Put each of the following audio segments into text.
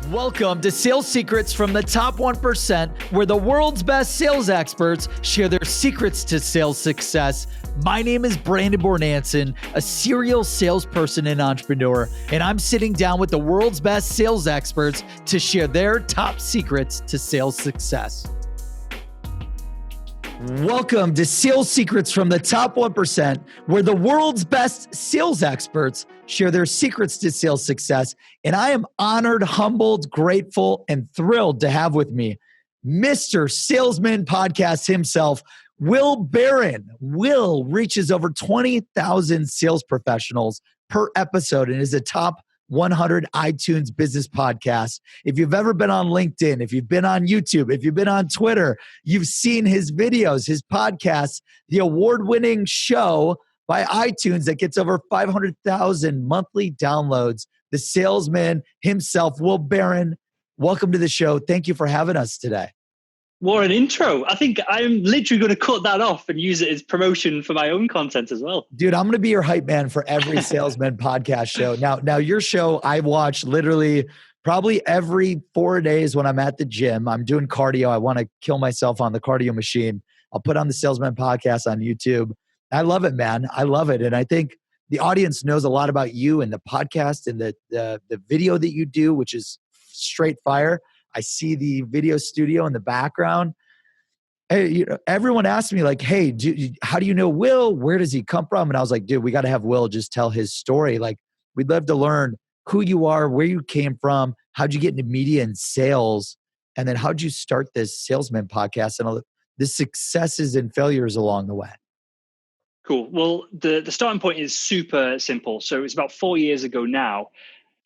Welcome to Sales Secrets from the Top 1%, where the world's best sales experts share their secrets to sales success. My name is Brandon Bornancin, a serial salesperson and entrepreneur, and I'm sitting down with the world's best sales experts to share their top secrets to sales success. Welcome to Sales Secrets from the Top 1%, where the world's best sales experts share their secrets to sales success. And I am honored, humbled, grateful, and thrilled to have with me Mr. Salesman Podcast himself, Will Barron. Will reaches over 20,000 sales professionals per episode and is a top 100 iTunes business podcast. If you've ever been on LinkedIn, if you've been on YouTube, if you've been on Twitter, you've seen his videos, his podcasts, the award-winning show by iTunes that gets over 500,000 monthly downloads. The salesman himself, Will Barron. Welcome to the show. Thank you for having us today. What an intro. I think I'm literally going to cut that off and use it as promotion for my own content as well. Dude, I'm going to be your hype man for every Salesman Podcast show. Now your show, I watch literally probably every 4 days when I'm at the gym. I'm doing cardio. I want to kill myself on the cardio machine. I'll put on the Salesman Podcast on YouTube. I love it, man. I love it. And I think the audience knows a lot about you and the podcast and the video that you do, which is straight fire. I see the video studio in the background. Hey, everyone asked me like, hey, how do you know Will? Where does he come from? And I was like, dude, we got to have Will just tell his story. Like, we'd love to learn who you are, where you came from, how'd you get into media and sales, and then how'd you start this Salesman Podcast and all the successes and failures along the way. Cool. Well, the starting point is super simple. So it's about 4 years ago now.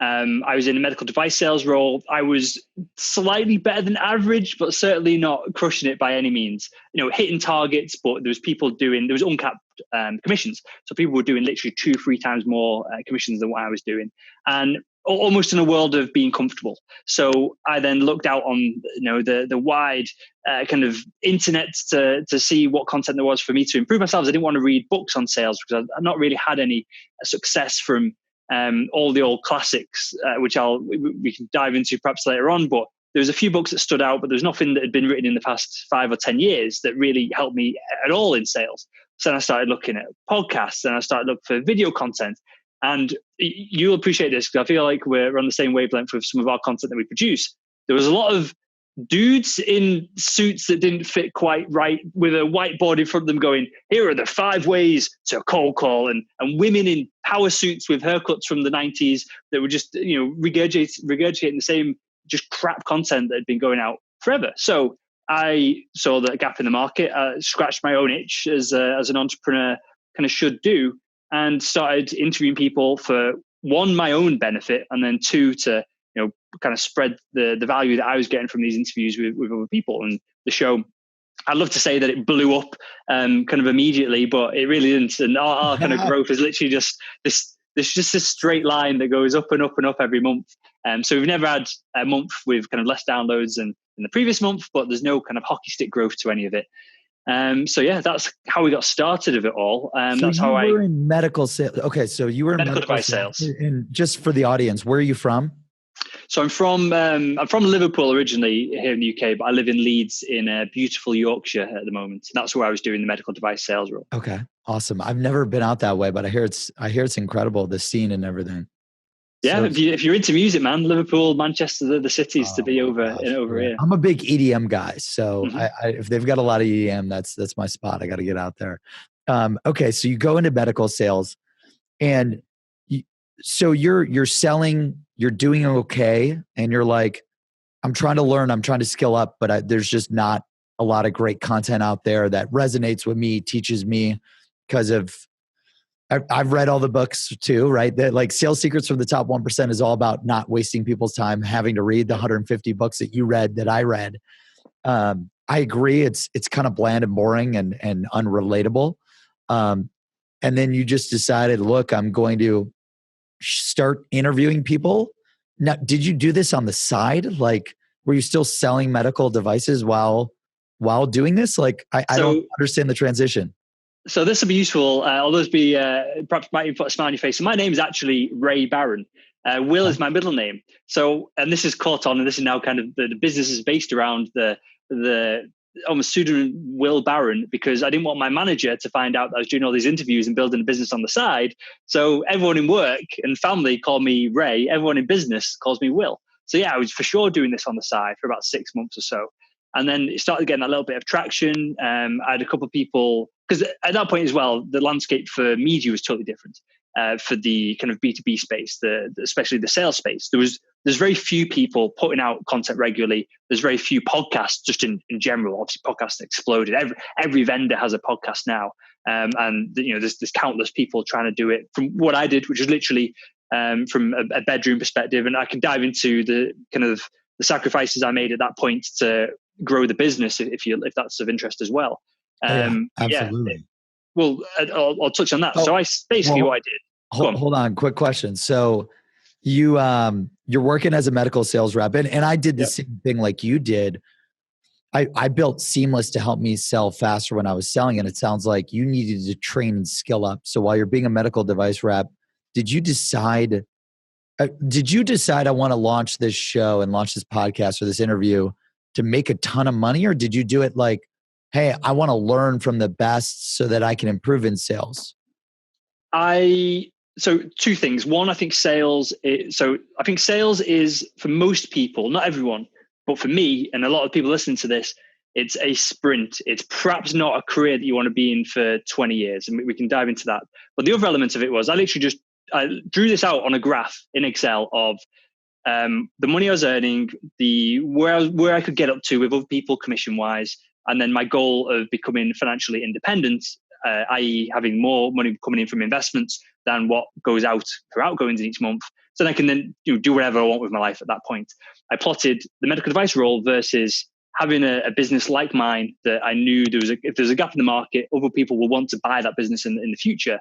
I was in a medical device sales role. I was slightly better than average, but certainly not crushing it by any means. You know, hitting targets, but there was uncapped commissions. So people were doing literally 2-3 times more commissions than what I was doing, and almost in a world of being comfortable. So I then looked out on the wide kind of internet to see what content there was for me to improve myself. I didn't want to read books on sales because I've not really had any success from all the old classics, which we can dive into perhaps later on. But there was a few books that stood out, but there's nothing that had been written in the past 5 or 10 years that really helped me at all in sales. So then I started looking at podcasts and I started looking for video content. And you'll appreciate this because I feel like we're on the same wavelength with some of our content that we produce. There was a lot of dudes in suits that didn't fit quite right with a whiteboard in front of them going, here are the 5 ways to cold call, and women in power suits with haircuts from the 90s that were just, regurgitating the same just crap content that had been going out forever. So I saw the gap in the market, scratched my own itch as an entrepreneur kind of should do, and started interviewing people for 1, my own benefit, and then 2, to kind of spread the value that I was getting from these interviews with other people. And the show, I'd love to say that it blew up kind of immediately, but it really didn't. And our kind of growth is literally just this straight line that goes up and up and up every month. So we've never had a month with kind of less downloads than in the previous month, but there's no kind of hockey stick growth to any of it. So yeah, that's how we got started of it all. So that's how I were in medical sales. Okay, so you were in medical device sales. And just for the audience, where are you from? So I'm from Liverpool originally here in the UK, but I live in Leeds in beautiful Yorkshire at the moment. That's where I was doing the medical device sales role. Okay, awesome. I've never been out that way, but I hear it's incredible, the scene and everything. Yeah, so if you're into music, man, Liverpool, Manchester, the cities to be over here. I'm a big EDM guy, so if they've got a lot of EDM, that's my spot. I got to get out there. Okay, so you go into medical sales, and so you're selling. You're doing okay, and you're like, I'm trying to learn, I'm trying to skill up, but there's just not a lot of great content out there that resonates with me, teaches me, because I've read all the books too, right? That like Sales Secrets from the Top 1% is all about not wasting people's time having to read the 150 books that you read, that I read. I agree, it's kind of bland and boring and unrelatable. And then you just decided, look, I'm going to start interviewing people. Now, did you do this on the side? Like, were you still selling medical devices while doing this? Like, I don't understand the transition. So this will be useful. Although be perhaps might even put a smile on your face. So my name is actually Ray Barron. Will is my middle name. So, and this is caught on, and this is now kind of the business is based around the almost pseudonym Will Barron, because I didn't want my manager to find out that I was doing all these interviews and building a business on the side. So everyone in work and family call me Ray. Everyone in business calls me Will. So yeah, I was for sure doing this on the side for about 6 months or so. And then it started getting a little bit of traction. I had a couple of people, because at that point as well, the landscape for media was totally different. For the kind of B2B space, especially the sales space, there's very few people putting out content regularly. There's very few podcasts just in general. Obviously, podcasts exploded. Every vendor has a podcast now, and there's countless people trying to do it. From what I did, which is literally from a bedroom perspective, and I can dive into the kind of the sacrifices I made at that point to grow the business if that's of interest as well. Absolutely. Yeah. Well, I'll touch on that. So what I did. Hold on, quick question. So you're working as a medical sales rep, and I did the same thing like you did. I built Seamless to help me sell faster when I was selling, and it sounds like you needed to train and skill up. So while you're being a medical device rep, did you decide I want to launch this show and launch this podcast or this interview to make a ton of money? Or did you do it like, hey, I want to learn from the best so that I can improve in sales? So two things. One, I think sales is for most people, not everyone, but for me and a lot of people listening to this, it's a sprint. It's perhaps not a career that you want to be in for 20 years. And we can dive into that. But the other element of it was I drew this out on a graph in Excel of the money I was earning, where I could get up to with other people commission wise, and then my goal of becoming financially independent, i.e. having more money coming in from investments than what goes out for outgoings in each month. So then I can then do whatever I want with my life at that point. I plotted the medical device role versus having a business like mine that I knew if there's a gap in the market, other people will want to buy that business in the future.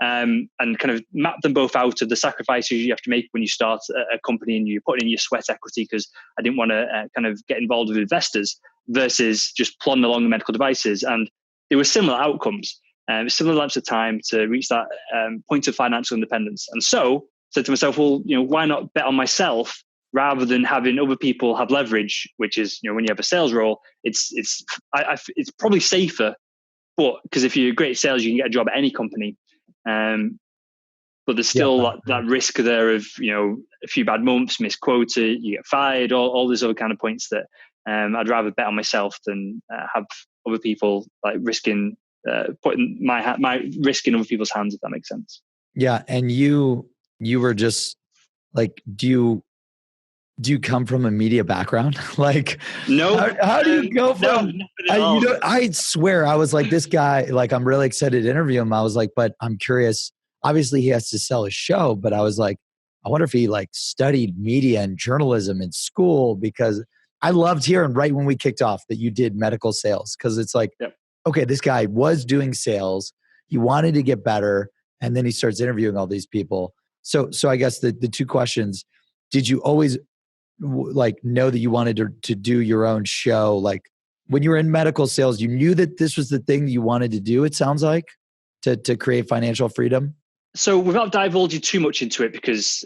And kind of map them both out of the sacrifices you have to make when you start a company and you put in your sweat equity, because I didn't want to kind of get involved with investors versus just plodding along the medical devices. And there were similar outcomes, similar lengths of time to reach that point of financial independence. And so I said to myself, well, why not bet on myself rather than having other people have leverage, which is, when you have a sales role, it's probably safer, but because if you're great at sales, you can get a job at any company. But there's still that risk there of, a few bad months, miss quota, you get fired, all these other kind of points that I'd rather bet on myself than have other people like risking putting my risk in other people's hands, if that makes sense. Yeah. And you were just like, do you come from a media background? Like, no. How do you go from? No, I swear, I was like, this guy. Like, I'm really excited to interview him. I was like, but I'm curious. Obviously, he has to sell his show. But I was like, I wonder if he like studied media and journalism in school, because I loved hearing right when we kicked off that you did medical sales, because it's like, okay, this guy was doing sales. He wanted to get better, and then he starts interviewing all these people. So I guess the two questions: did you always like know that you wanted to do your own show? Like when you were in medical sales, you knew that this was the thing you wanted to do, it sounds like, to create financial freedom? So without divulging too much into it, because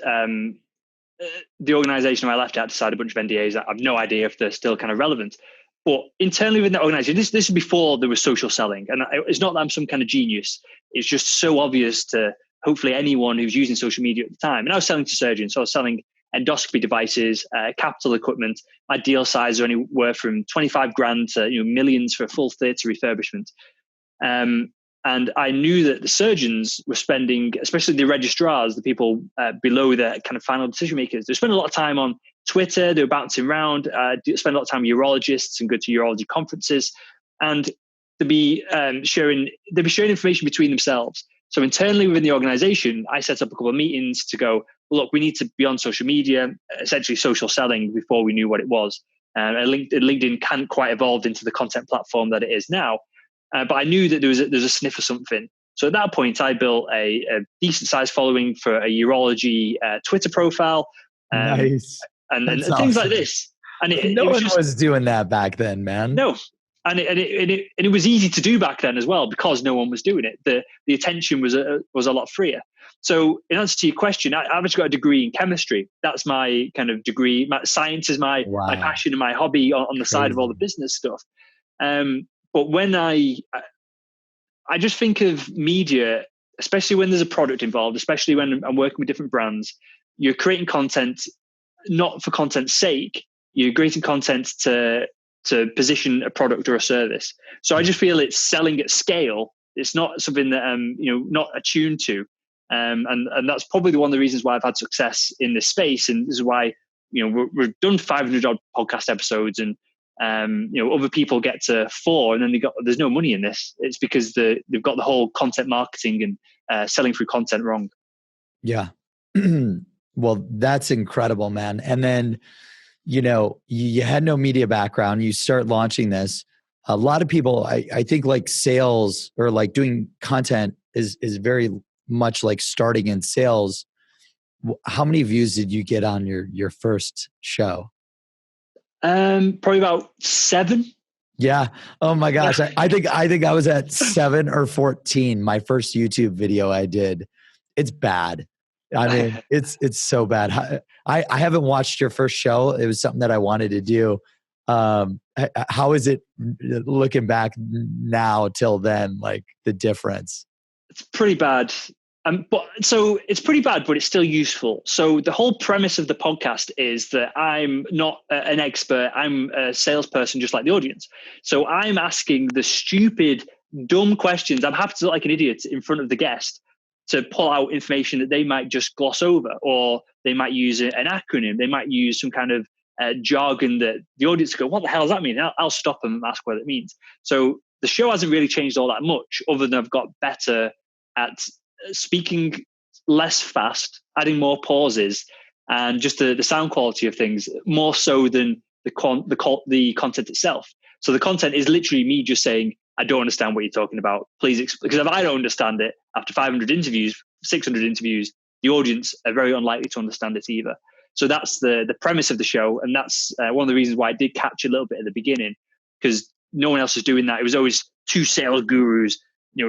the organization I left out to sign a bunch of NDAs, I have no idea if they're still kind of relevant. But internally within the organization, this is before there was social selling. And it's not that I'm some kind of genius. It's just so obvious to hopefully anyone who's using social media at the time. And I was selling to surgeons. So I was selling endoscopy devices, capital equipment. My deal size are anywhere from 25 grand to millions for a full theatre refurbishment. And I knew that the surgeons were spending, especially the registrars, the people below the kind of final decision makers, they spend a lot of time on Twitter. They were bouncing around, spend a lot of time with urologists and go to urology conferences, and they'd be sharing information between themselves. So internally within the organization, I set up a couple of meetings to go, look, we need to be on social media, essentially social selling, before we knew what it was. LinkedIn hadn't quite evolved into the content platform that it is now. But I knew that there was a sniff of something. So at that point, I built a decent sized following for a urology Twitter profile. Nice. And things like this. And no one was doing that back then, man. No. And it was easy to do back then as well because no one was doing it. The attention was a lot freer. So in answer to your question, I've actually got a degree in chemistry. That's my kind of degree. Science is my passion and my hobby on the side of all the business stuff. But when I just think of media, especially when there's a product involved, especially when I'm working with different brands, you're creating content not for content's sake. You're creating content to position a product or a service. So I just feel it's selling at scale. It's not something that I'm not attuned to, and that's probably one of the reasons why I've had success in this space, and this is why we've done 500 odd podcast episodes, and other people get to 4, and then there's no money in this. It's because they've got the whole content marketing and selling through content wrong. Yeah. Well, that's incredible, man. And then you had no media background. You start launching this. A lot of people, I think, like sales or like doing content is very much like starting in sales. How many views did you get on your first show? Probably about 7. Yeah. Oh my gosh. I think I was at 7 or 14. My first YouTube video I did. It's bad. I mean, it's so bad. I haven't watched your first show. It was something that I wanted to do. How is it looking back now till then, like the difference? It's pretty bad. So it's pretty bad, but it's still useful. So the whole premise of the podcast is that I'm not an expert. I'm a salesperson just like the audience. So I'm asking the stupid, dumb questions. I'm happy to look like an idiot in front of the guest to pull out information that they might just gloss over, or they might use an acronym. They might use some kind of jargon that the audience go, what the hell does that mean? I'll stop them and ask what it means. So the show hasn't really changed all that much, other than I've got better at speaking less fast, adding more pauses, and just the sound quality of things more so than the content itself. So the content is literally me just saying, I don't understand what you're talking about. Please explain. Because if I don't understand it after 500 interviews, 600 interviews, the audience are very unlikely to understand it either. So that's the premise of the show. And that's one of the reasons why I did catch a little bit at the beginning, because no one else was doing that. It was always 2 sales gurus,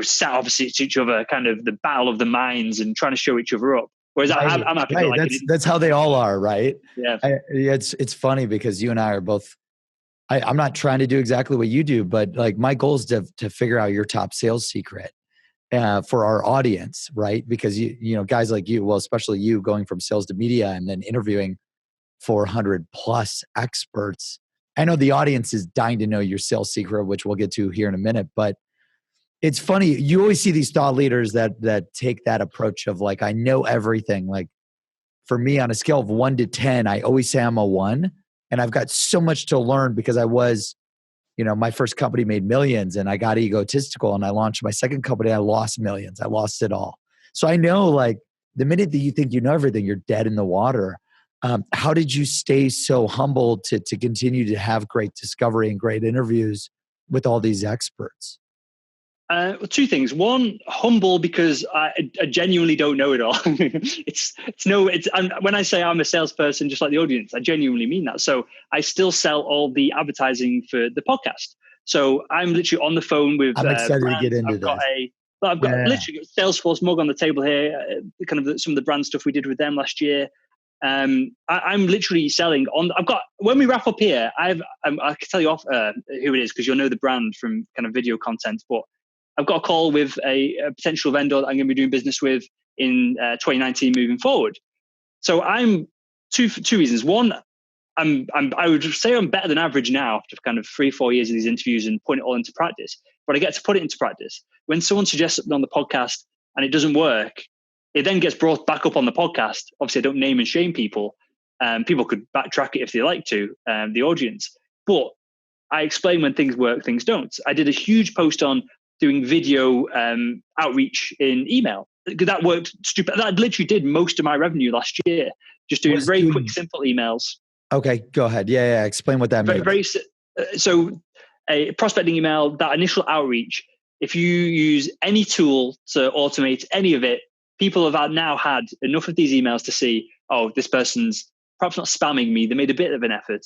sat opposite each other, kind of the battle of the minds and trying to show each other up. Whereas I'm happy to like that's how they all are, right? Yeah. It's funny because you and I are both, I'm not trying to do exactly what you do, but like my goal is to figure out your top sales secret for our audience, right? Because guys like you, well, especially you going from sales to media and then interviewing 400 plus experts. I know the audience is dying to know your sales secret, which we'll get to here in a minute, but it's funny. You always see these thought leaders that take that approach of like, I know everything. Like for me, on a scale of 1 to 10, I always say I'm a 1. And I've got so much to learn because I was, my first company made millions and I got egotistical, and I launched my second company. I lost millions. I lost it all. So I know, like, the minute that you think you know everything, you're dead in the water. How did you stay so humble to continue to have great discovery and great interviews with all these experts? 2 things. One, humble, because I genuinely don't know it all. When I say I'm a salesperson, just like the audience, I genuinely mean that. So I still sell all the advertising for the podcast. So I'm literally on the phone with. I'm excited to get into I've got literally a Salesforce mug on the table here. Kind of some of the brand stuff we did with them last year. I'm literally selling on. When we wrap up here, I can tell you off who it is because you'll know the brand from kind of video content, but I've got a call with a potential vendor that I'm going to be doing business with in 2019 moving forward. So I'm two reasons. One, I would say I'm better than average now after kind of 3-4 years of these interviews and putting it all into practice. But I get to put it into practice. When someone suggests something on the podcast and it doesn't work, it then gets brought back up on the podcast. Obviously, I don't name and shame people. People could backtrack it if they like to, the audience. But I explain when things work, things don't. I did a huge post on doing video outreach in email. That worked stupid. That literally did most of my revenue last year, just doing very quick, simple emails. Okay, go ahead. Yeah. Explain what that means. So a prospecting email, that initial outreach, if you use any tool to automate any of it, people have now had enough of these emails to see, oh, this person's perhaps not spamming me. They made a bit of an effort.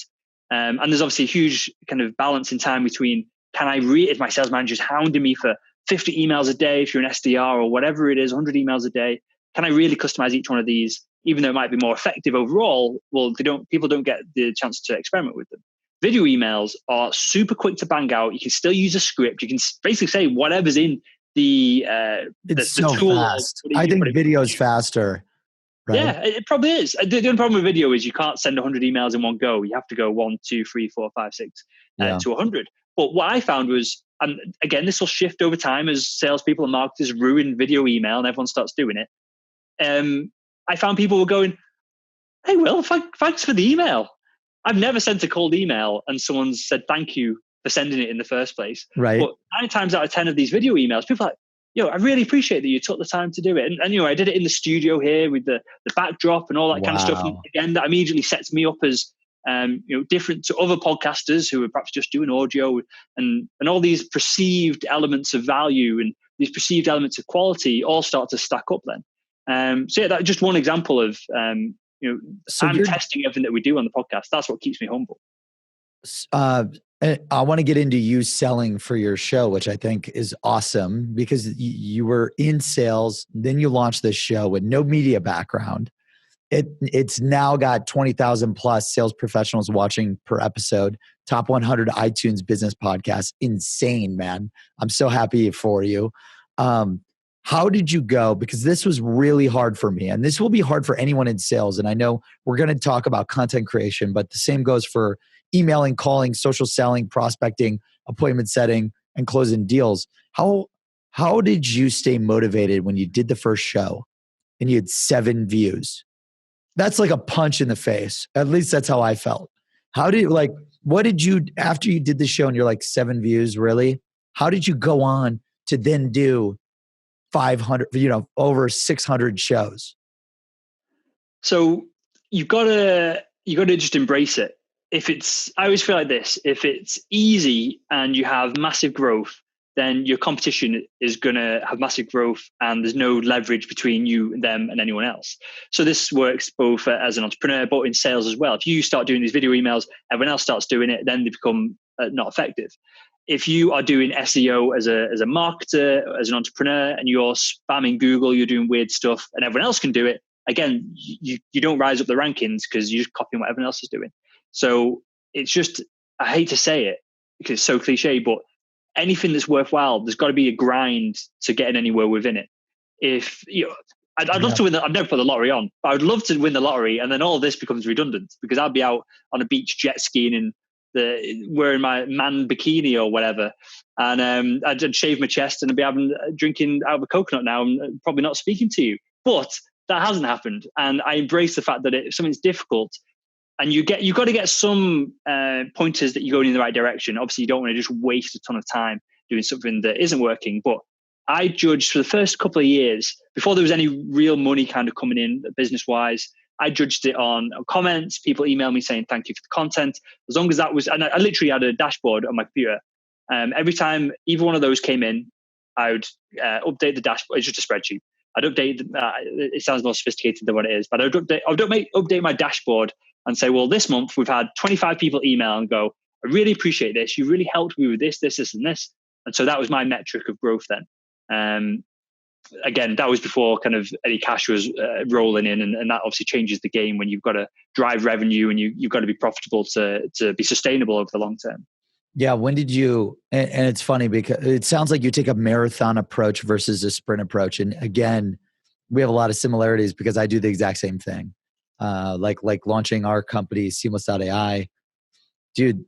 And there's obviously a huge kind of balance in time between if my sales manager's hounding me for 50 emails a day, if you're an SDR or whatever it is, 100 emails a day, can I really customize each one of these, even though it might be more effective overall? Well, people don't get the chance to experiment with them. Video emails are super quick to bang out. You can still use a script. You can basically say whatever's in the so tool. fast. I think video is faster. Right? Yeah, it probably is. The only problem with video is you can't send 100 emails in one go. You have to go 1, 2, 3, 4, 5, 6 to 100. But what I found was, and again, this will shift over time as salespeople and marketers ruin video email and everyone starts doing it. I found people were going, "Hey, Will, thanks for the email. I've never sent a cold email and someone's said thank you for sending it in the first place." Right. But 9 times out of 10 of these video emails, people are like, I really appreciate that you took the time to do it. And I did it in the studio here with the backdrop and all that kind of stuff. And again, that immediately sets me up as different to other podcasters who are perhaps just doing audio, and all these perceived elements of value and these perceived elements of quality all start to stack up then. So that's just one example of, I'm testing everything that we do on the podcast. That's what keeps me humble. I want to get into you selling for your show, which I think is awesome because you were in sales, then you launched this show with no media background. It's now got 20,000 plus sales professionals watching per episode, top 100 iTunes business podcast. Insane, man. I'm so happy for you. How did you go? Because this was really hard for me, and this will be hard for anyone in sales. And I know we're going to talk about content creation, but the same goes for emailing, calling, social selling, prospecting, appointment setting, and closing deals. How did you stay motivated when you did the first show and you had 7 views? That's like a punch in the face. At least that's how I felt. What did you, after you did the show and you're like 7 views, really? How did you go on to then do 500, over 600 shows? So you got to just embrace it. I always feel like this, if it's easy and you have massive growth, then your competition is going to have massive growth and there's no leverage between you and them and anyone else. So this works both as an entrepreneur, but in sales as well. If you start doing these video emails, everyone else starts doing it, then they become not effective. If you are doing SEO as a marketer, as an entrepreneur, and you're spamming Google, you're doing weird stuff and everyone else can do it, again, you don't rise up the rankings because you're just copying what everyone else is doing. So it's just, I hate to say it because it's so cliche, but anything that's worthwhile, there's got to be a grind to getting anywhere within it. I'd love to win I've never put the lottery on, but I would love to win the lottery and then all of this becomes redundant because I'll be out on a beach jet skiing and wearing my man bikini or whatever. And I'd shave my chest and I'd be drinking out of a coconut now and probably not speaking to you. But that hasn't happened. And I embrace the fact that if something's difficult, and you've got to get some pointers that you're going in the right direction. Obviously, you don't want to just waste a ton of time doing something that isn't working. But I judged for the first couple of years, before there was any real money kind of coming in business-wise, I judged it on comments. People email me saying, thank you for the content. As long as that was, and I literally had a dashboard on my computer. Every time either one of those came in, I would update the dashboard. It's just a spreadsheet. I'd update, it sounds more sophisticated than what it is, but I'd update my dashboard and say, well, this month we've had 25 people email and go, I really appreciate this. You really helped me with this, and this. And so that was my metric of growth then. Again, that was before kind of any cash was rolling in. And that obviously changes the game when you've got to drive revenue and you've got to be profitable to be sustainable over the long term. Yeah. When did you, and it's funny because it sounds like you take a marathon approach versus a sprint approach. And again, we have a lot of similarities because I do the exact same thing. Like launching our company, seamless.ai. Dude,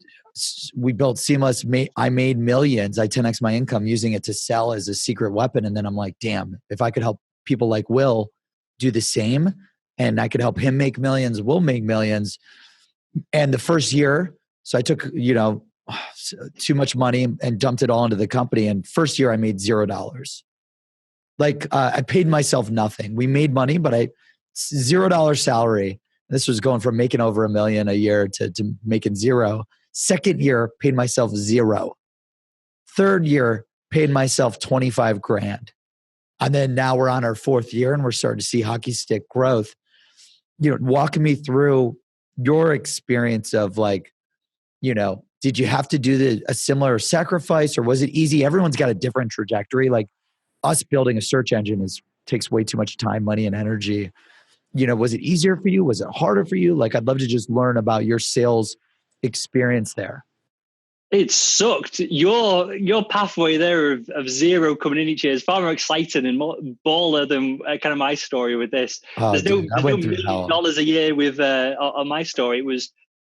we built Seamless. I made millions. I 10x my income using it to sell as a secret weapon. And then I'm like, damn, if I could help people like Will do the same and I could help him make millions, we'll make millions. And the first year, so I took, too much money and dumped it all into the company. And first year I made $0. I paid myself nothing. We made money, but $0 salary. This was going from making over $1 million a year to making $0. Second year, paid myself $0. Third year, paid myself $25,000. And then now we're on our 4th year and we're starting to see hockey stick growth. Walking me through your experience of did you have to do a similar sacrifice, or was it easy? Everyone's got a different trajectory. Like us building a search engine takes way too much time, money, and energy. Was it easier for you? Was it harder for you? Like, I'd love to just learn about your sales experience there. It sucked. Your pathway there of zero coming in each year is far more exciting and more baller than kind of my story with this. There's no $1 million a year with on my story.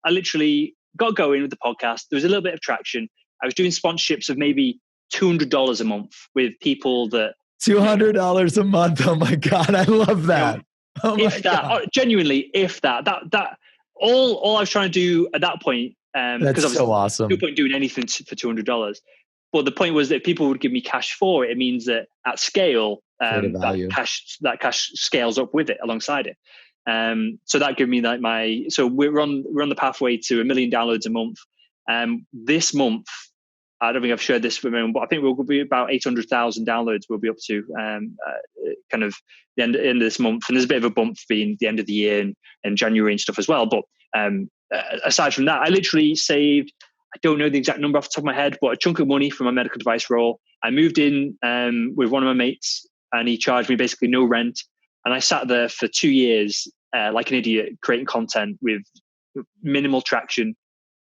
I literally got going with the podcast. There was a little bit of traction. I was doing sponsorships of maybe $200 a month with people that $200 a month. Oh my God, I love that. If that, genuinely, if that all I was trying to do at that point. That's so awesome. No point doing anything for $200. But the point was that people would give me cash for it. It means that at scale, that cash scales up with it alongside it. So that gave me so we're on the pathway to 1 million downloads a month. This month, I don't think I've shared this with anyone, but I think we'll be about 800,000 downloads we'll be up to kind of the end of this month. And there's a bit of a bump being the end of the year and January and stuff as well. But aside from that, I literally saved, I don't know the exact number off the top of my head, but a chunk of money from my medical device role. I moved in with one of my mates, and he charged me basically no rent. And I sat there for 2 years like an idiot, creating content with minimal traction,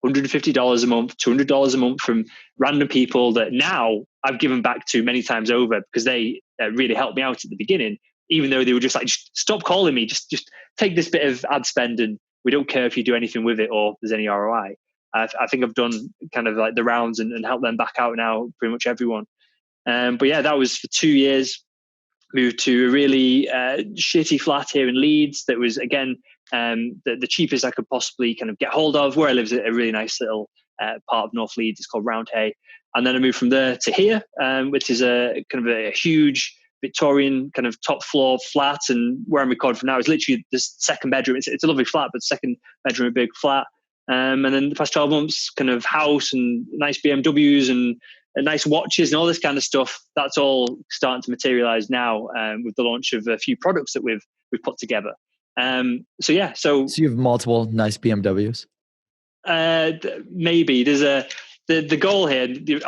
$150 a month, $200 a month from random people that now I've given back to many times over because they really helped me out at the beginning, even though they were just like, stop calling me, just take this bit of ad spend and we don't care if you do anything with it or there's any ROI. I think I've done kind of like the rounds and helped them back out now, pretty much everyone. But yeah, that was for 2 years. Moved to a really shitty flat here in Leeds that was, again, the cheapest I could possibly kind of get hold of. Where I live is a really nice little part of North Leeds. It's called Roundhay. And then I moved from there to here, which is a kind of a huge Victorian kind of top floor flat. And where I'm recording from now is literally the second bedroom. It's a lovely flat, but second bedroom, a big flat. And then the past 12 months, kind of house and nice BMWs and nice watches and all this kind of stuff. That's all starting to materialize now with the launch of a few products that we've put together. So you have multiple nice BMWs. Maybe there's the goal here.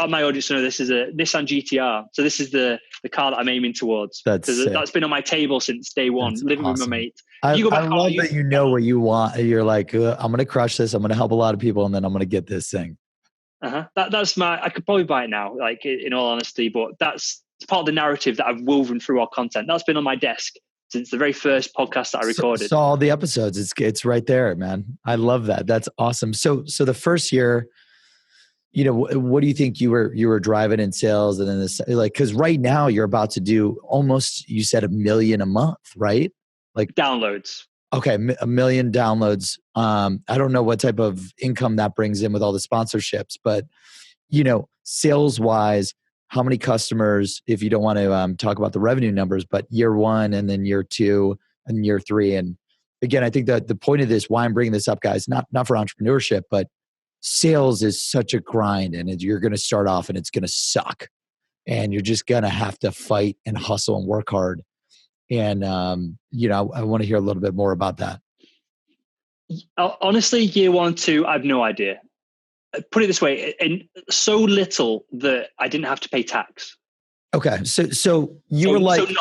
My audience know this is a Nissan GTR. So this is the car that I'm aiming towards. That's been on my table since day one. That's living awesome. With my mate. I love that you know what you want. You're like, I'm going to crush this. I'm going to help a lot of people, and then I'm going to get this thing. That's I could probably buy it now, like in all honesty, but it's part of the narrative that I've woven through our content. That's been on my desk since the very first podcast that I recorded. So all the episodes, it's right there, man. I love that. That's awesome. So the first year, what do you think you were driving in sales? And then this, like, cause right now you're about to do almost, you said 1 million a month, right? Like downloads. Okay. 1 million downloads. I don't know what type of income that brings in with all the sponsorships, but sales wise, how many customers, if you don't want to talk about the revenue numbers, but year one and then year two and year three. And again, I think that the point of this, why I'm bringing this up, guys, not for entrepreneurship, but sales is such a grind, and you're going to start off and it's going to suck, and you're just going to have to fight and hustle and work hard. And, I want to hear a little bit more about that. Honestly, year 1, 2, I have no idea. Put it this way, and so little that I didn't have to pay tax. Okay. So you were like, nothing.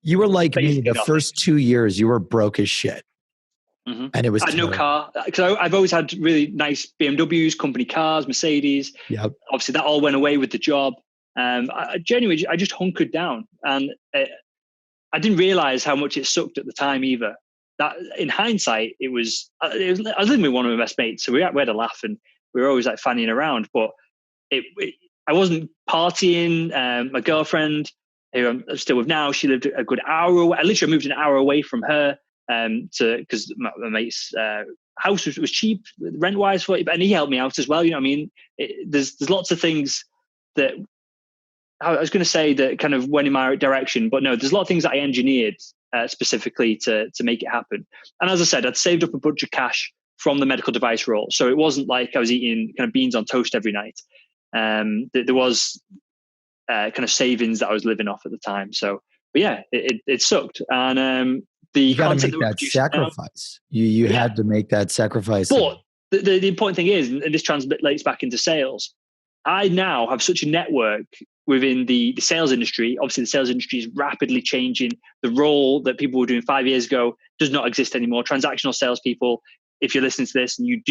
You were like me, the first 2 years, you were broke as shit. Mm-hmm. And it was I had no car, because I've always had really nice BMWs, company cars, Mercedes. Yep. Obviously that all went away with the job. I just hunkered down, and I didn't realize how much it sucked at the time either. That in hindsight, I was living with one of my best mates, so we had a laugh and we were always like fanning around, but I wasn't partying. My girlfriend, who I'm still with now, she lived a good hour away. I literally moved an hour away from her because my mate's house was cheap rent wise for it, and he helped me out as well. You know what I mean? There's lots of things that I was going to say that kind of went in my direction, but no, there's a lot of things that I engineered specifically to make it happen. And as I said, I'd saved up a bunch of cash from the medical device role, so it wasn't like I was eating kind of beans on toast every night. There was kind of savings that I was living off at the time. So, but yeah, it sucked. And you got to make that sacrifice. You had to make that sacrifice. But the important thing is, and this translates back into sales, I now have such a network within the sales industry. Obviously, the sales industry is rapidly changing. The role that people were doing 5 years ago does not exist anymore. Transactional salespeople, if you're listening to this and if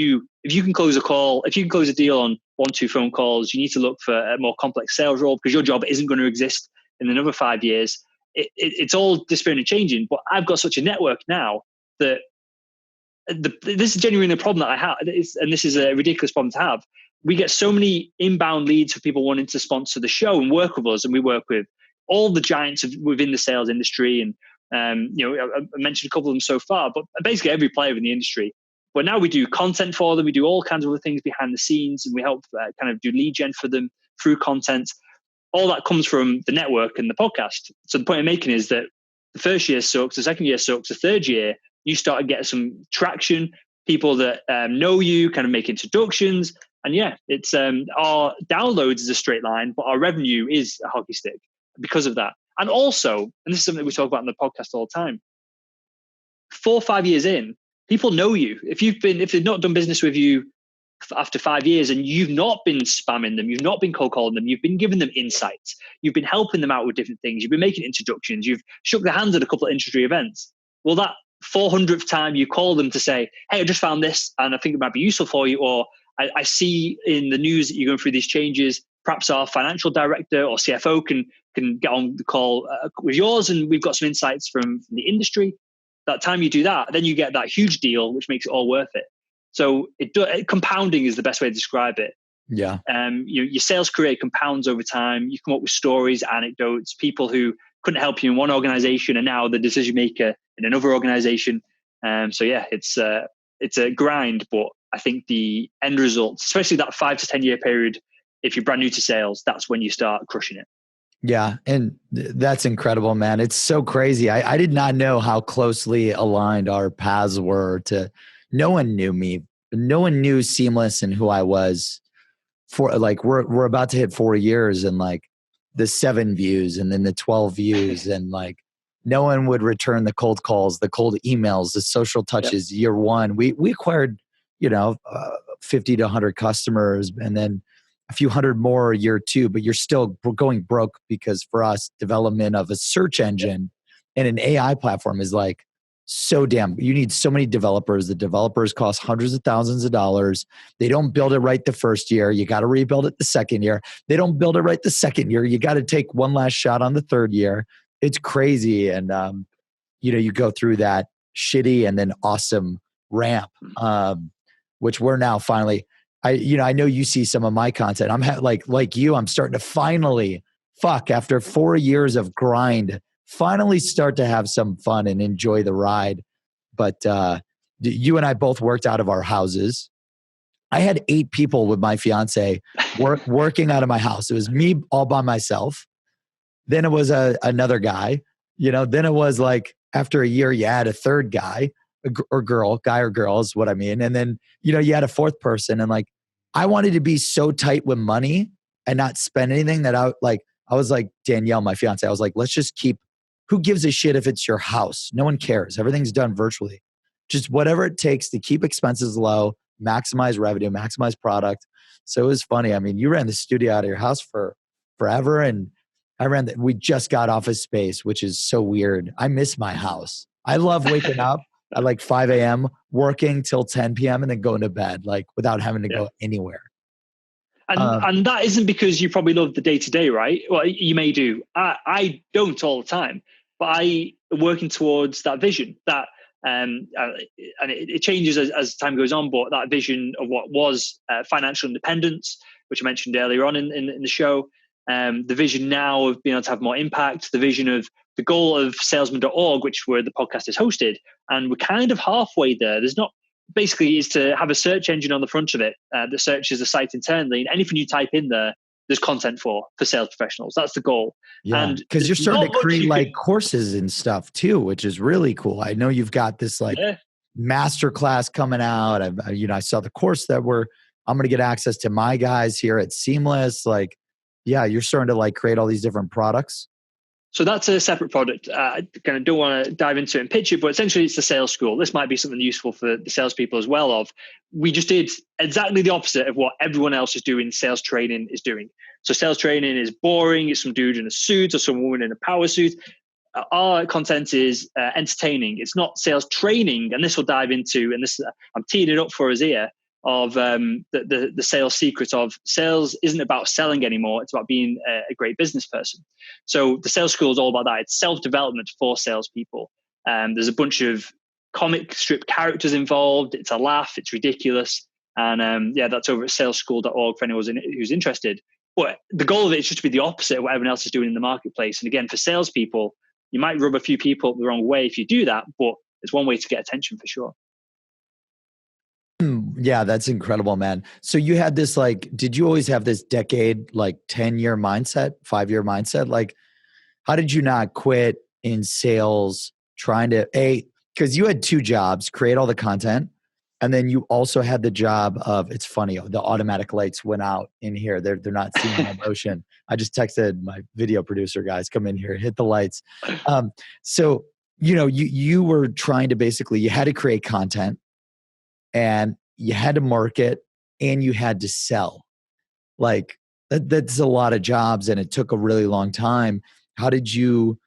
you can close a call, if you can close a deal on 1-2 phone calls, you need to look for a more complex sales role because your job isn't going to exist in another 5 years. It's all disappearing and changing. But I've got such a network now that this is genuinely a problem that I have. And this is a ridiculous problem to have. We get so many inbound leads for people wanting to sponsor the show and work with us. And we work with all the giants within the sales industry. And, I mentioned a couple of them so far, but basically every player in the industry. But now we do content for them. We do all kinds of other things behind the scenes, and we help kind of do lead gen for them through content. All that comes from the network and the podcast. So the point I'm making is that the first year sucks, the second year sucks, the third year, you start to get some traction, people that know you, kind of make introductions. And yeah, it's our downloads is a straight line, but our revenue is a hockey stick because of that. And also, and this is something we talk about in the podcast all the time, 4 or 5 years in, people know you. If they've not done business with you after 5 years and you've not been spamming them, you've not been cold calling them, you've been giving them insights, you've been helping them out with different things, you've been making introductions, you've shook their hands at a couple of industry events. Well, that 400th time you call them to say, hey, I just found this and I think it might be useful for you, or I see in the news that you're going through these changes, perhaps our financial director or CFO can get on the call with yours and we've got some insights from the industry. That time you do that, then you get that huge deal, which makes it all worth it. So compounding is the best way to describe it. Yeah. Your sales career compounds over time. You come up with stories, anecdotes, people who couldn't help you in one organization and now the decision maker in another organization. So yeah, it's a grind, but I think the end result, especially that 5 to 10 year period, if you're brand new to sales, that's when you start crushing it. Yeah. And that's incredible, man. It's so crazy. I did not know how closely aligned our paths were no one knew me. No one knew Seamless and who I was for we're about to hit 4 years and the 7 views and then the 12 views and no one would return the cold calls, the cold emails, the social touches. Yep. Year one, we acquired, 50 to 100 customers and then a few hundred more year two, but you're still going broke because for us, development of a search engine and an AI platform is you need so many developers. The developers cost hundreds of thousands of dollars. They don't build it right the first year. You got to rebuild it the second year. They don't build it right the second year. You got to take one last shot on the third year. It's crazy. And, you go through that shitty and then awesome ramp, which we're now finally, I know you see some of my content. I'm like you, I'm starting to finally after 4 years of grind, finally start to have some fun and enjoy the ride. But you and I both worked out of our houses. I had 8 people with my fiance working out of my house. It was me all by myself. Then it was another guy, then it was after a year, you add a third guy or girl, guy or girl is what I mean. And then, you had a fourth person and I wanted to be so tight with money and not spend anything that I was like, Danielle, my fiance, I was like, let's just keep, who gives a shit if it's your house? No one cares. Everything's done virtually. Just whatever it takes to keep expenses low, maximize revenue, maximize product. So it was funny. I mean, you ran the studio out of your house for forever. And we just got office space, which is so weird. I miss my house. I love waking up at 5 a.m., working till 10 p.m. and then going to bed, without having to go anywhere. And that isn't because you probably love the day-to-day, right? Well, you may do. I don't all the time, but I am working towards that vision that, and it changes as time goes on, but that vision of what was financial independence, which I mentioned earlier on in the show, the vision now of being able to have more impact, the vision of the goal of salesman.org, where the podcast is hosted. And we're kind of halfway there. Basically is to have a search engine on the front of it that searches the site internally. And anything you type in there's content for sales professionals. That's the goal. Yeah, because you're starting to create courses and stuff too, which is really cool. I know you've got this masterclass coming out. I saw the course that I'm going to get access to my guys here at Seamless. You're starting to create all these different products. So that's a separate product. I kind of don't want to dive into it and pitch it, but essentially it's the sales school. This might be something useful for the salespeople as well. We just did exactly the opposite of what everyone else is doing. Sales training is doing. So sales training is boring. It's some dude in a suit or some woman in a power suit. Our content is entertaining. It's not sales training, and this will dive into. And this I'm teeing it up for us here. Of the sales secret of sales isn't about selling anymore. It's about being a great business person. So the sales school is all about that. It's self-development for salespeople. There's a bunch of comic strip characters involved. It's a laugh. It's ridiculous. And that's over at salesschool.org for anyone who's interested. But the goal of it is just to be the opposite of what everyone else is doing in the marketplace. And again, for salespeople, you might rub a few people up the wrong way if you do that, but it's one way to get attention for sure. Yeah, that's incredible, man. So you had this, did you always have this decade, 10-year mindset, 5-year mindset? How did you not quit in sales trying to, because you had 2 jobs, create all the content, and then you also had the job of, it's funny, the automatic lights went out in here. They're not seeing my motion. I just texted my video producer guys, come in here, hit the lights. So, you were trying to basically, you had to create content, and you had to market, and you had to sell. That's a lot of jobs, and it took a really long time. How did you,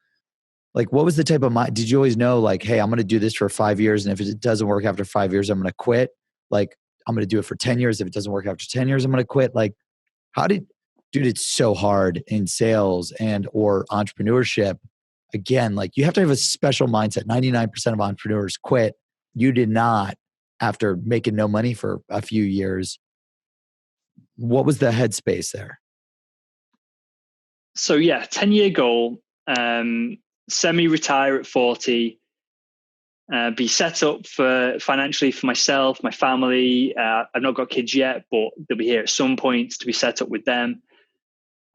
what was the type of mind? Did you always know, hey, I'm going to do this for 5 years, and if it doesn't work after 5 years, I'm going to quit? I'm going to do it for 10 years. If it doesn't work after 10 years, I'm going to quit. Dude, it's so hard in sales and or entrepreneurship. Again, you have to have a special mindset. 99% of entrepreneurs quit. You did not. After making no money for a few years, what was the headspace there? So 10-year goal, semi-retire at 40, be set up financially for myself, my family. I've not got kids yet, but they'll be here at some point to be set up with them.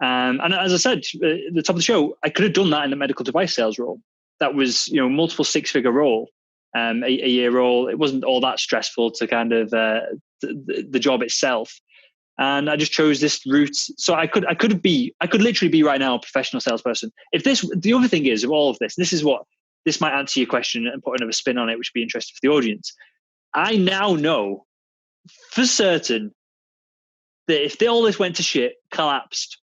And as I said at the top of the show, I could have done that in the medical device sales role. That was, multiple 6-figure role. A year role. It wasn't all that stressful to kind of the job itself, and I just chose this route. So I could literally be right now a professional salesperson. The other thing is of all of this, this might answer your question and put another spin on it, which would be interesting for the audience. I now know for certain that if all this went to shit, collapsed,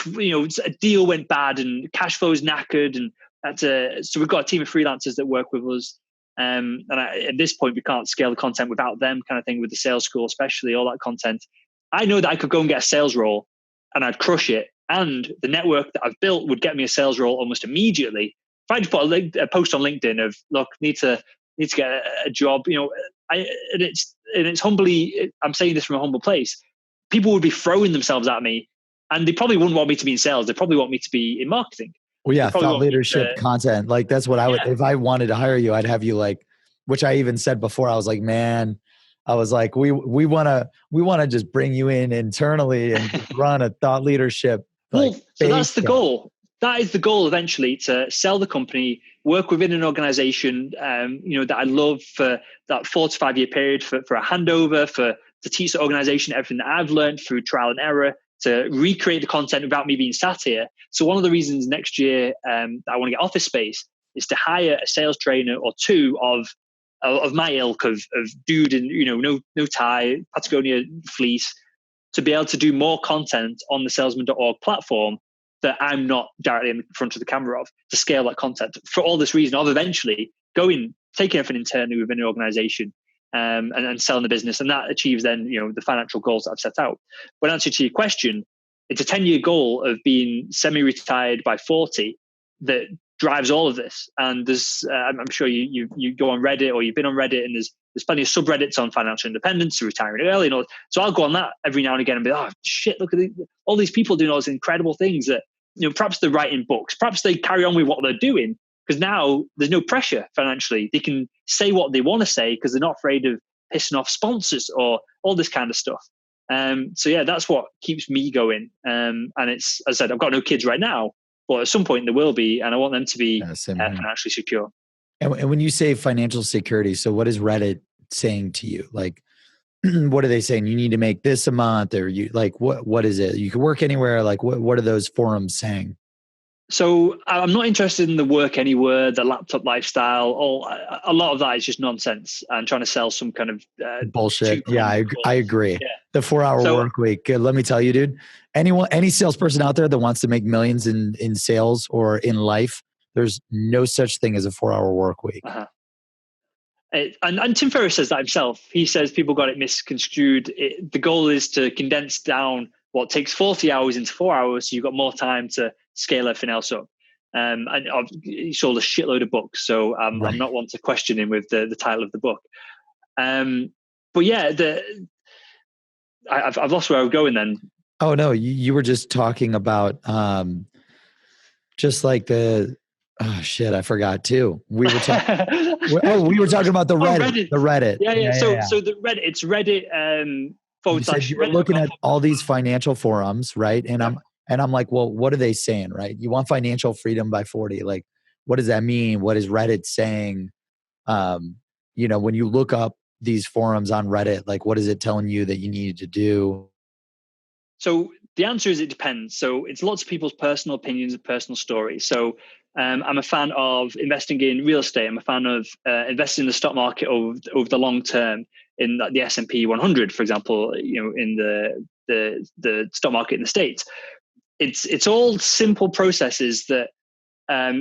a deal went bad and cash flow is knackered, and so we've got a team of freelancers that work with us. At this point, we can't scale the content without them, kind of thing, with the sales school, especially all that content. I know that I could go and get a sales role and I'd crush it. And the network that I've built would get me a sales role almost immediately. If I just put a post on LinkedIn of, look, need to get a job, and it's humbly, I'm saying this from a humble place. People would be throwing themselves at me, and they probably wouldn't want me to be in sales. They probably want me to be in marketing. Well, yeah, thought leadership content. That's what I would, if I wanted to hire you, I'd have you which I even said before, I was like, man, I was like, we want to just bring you in internally and run a thought leadership. So that's the goal. That is the goal eventually, to sell the company, work within an organization, that I love for that 4 to 5 year period for a handover, to teach the organization everything that I've learned through trial and error, to recreate the content without me being sat here. So one of the reasons next year that I want to get office space is to hire a sales trainer or 2 of my ilk of dude and no tie, Patagonia fleece, to be able to do more content on the salesman.org platform that I'm not directly in front of the camera of, to scale that content for all this reason of eventually taking everything internally within an organization. And selling the business, and that achieves then the financial goals that I've set out. But answer to your question, it's a 10-year goal of being semi-retired by 40 that drives all of this. And there's I'm sure you go on Reddit, or you've been on Reddit, and there's plenty of subreddits on financial independence, retiring early, and all. So I'll go on that every now and again and be, oh shit, look at all these people doing all these incredible things that perhaps they're writing books, perhaps they carry on with what they're doing. Because now there's no pressure financially. They can say what they want to say because they're not afraid of pissing off sponsors or all this kind of stuff. So that's what keeps me going. And it's, as I said, I've got no kids right now, but at some point there will be, and I want them to be financially secure. And when you say financial security, so what is Reddit saying to you? What are they saying? You need to make this a month, or what is it? You can work anywhere. What are those forums saying? So I'm not interested in the work anywhere, the laptop lifestyle. A lot of that is just nonsense and trying to sell some kind of bullshit. Yeah, I agree. Yeah. The 4-hour work week. Let me tell you, dude. Any salesperson out there that wants to make millions in sales or in life, there's no such thing as a 4-hour work week. Uh-huh. And Tim Ferriss says that himself. He says people got it misconstrued. The goal is to condense down what takes 40 hours into 4 hours, so you've got more time to scale everything else up. And he sold a shitload of books, so I'm not one to question him with the title of the book. But yeah, I've lost where I was going then. Oh no, you were just talking about just like oh shit, I forgot too. We were talking. we were talking about the Reddit. The Reddit. Yeah. So the Reddit. It's Reddit. You were looking at all these financial forums, right? And I'm like, well, what are they saying, right? You want financial freedom by 40. Like, what does that mean? What is Reddit saying? When you look up these forums on Reddit, like, what is it telling you that you need to do? So the answer is it depends. So it's lots of people's personal opinions and personal stories. So I'm a fan of investing in real estate. I'm a fan of investing in the stock market over the long term in the S&P 100, for example, in the stock market in the States. It's all simple processes that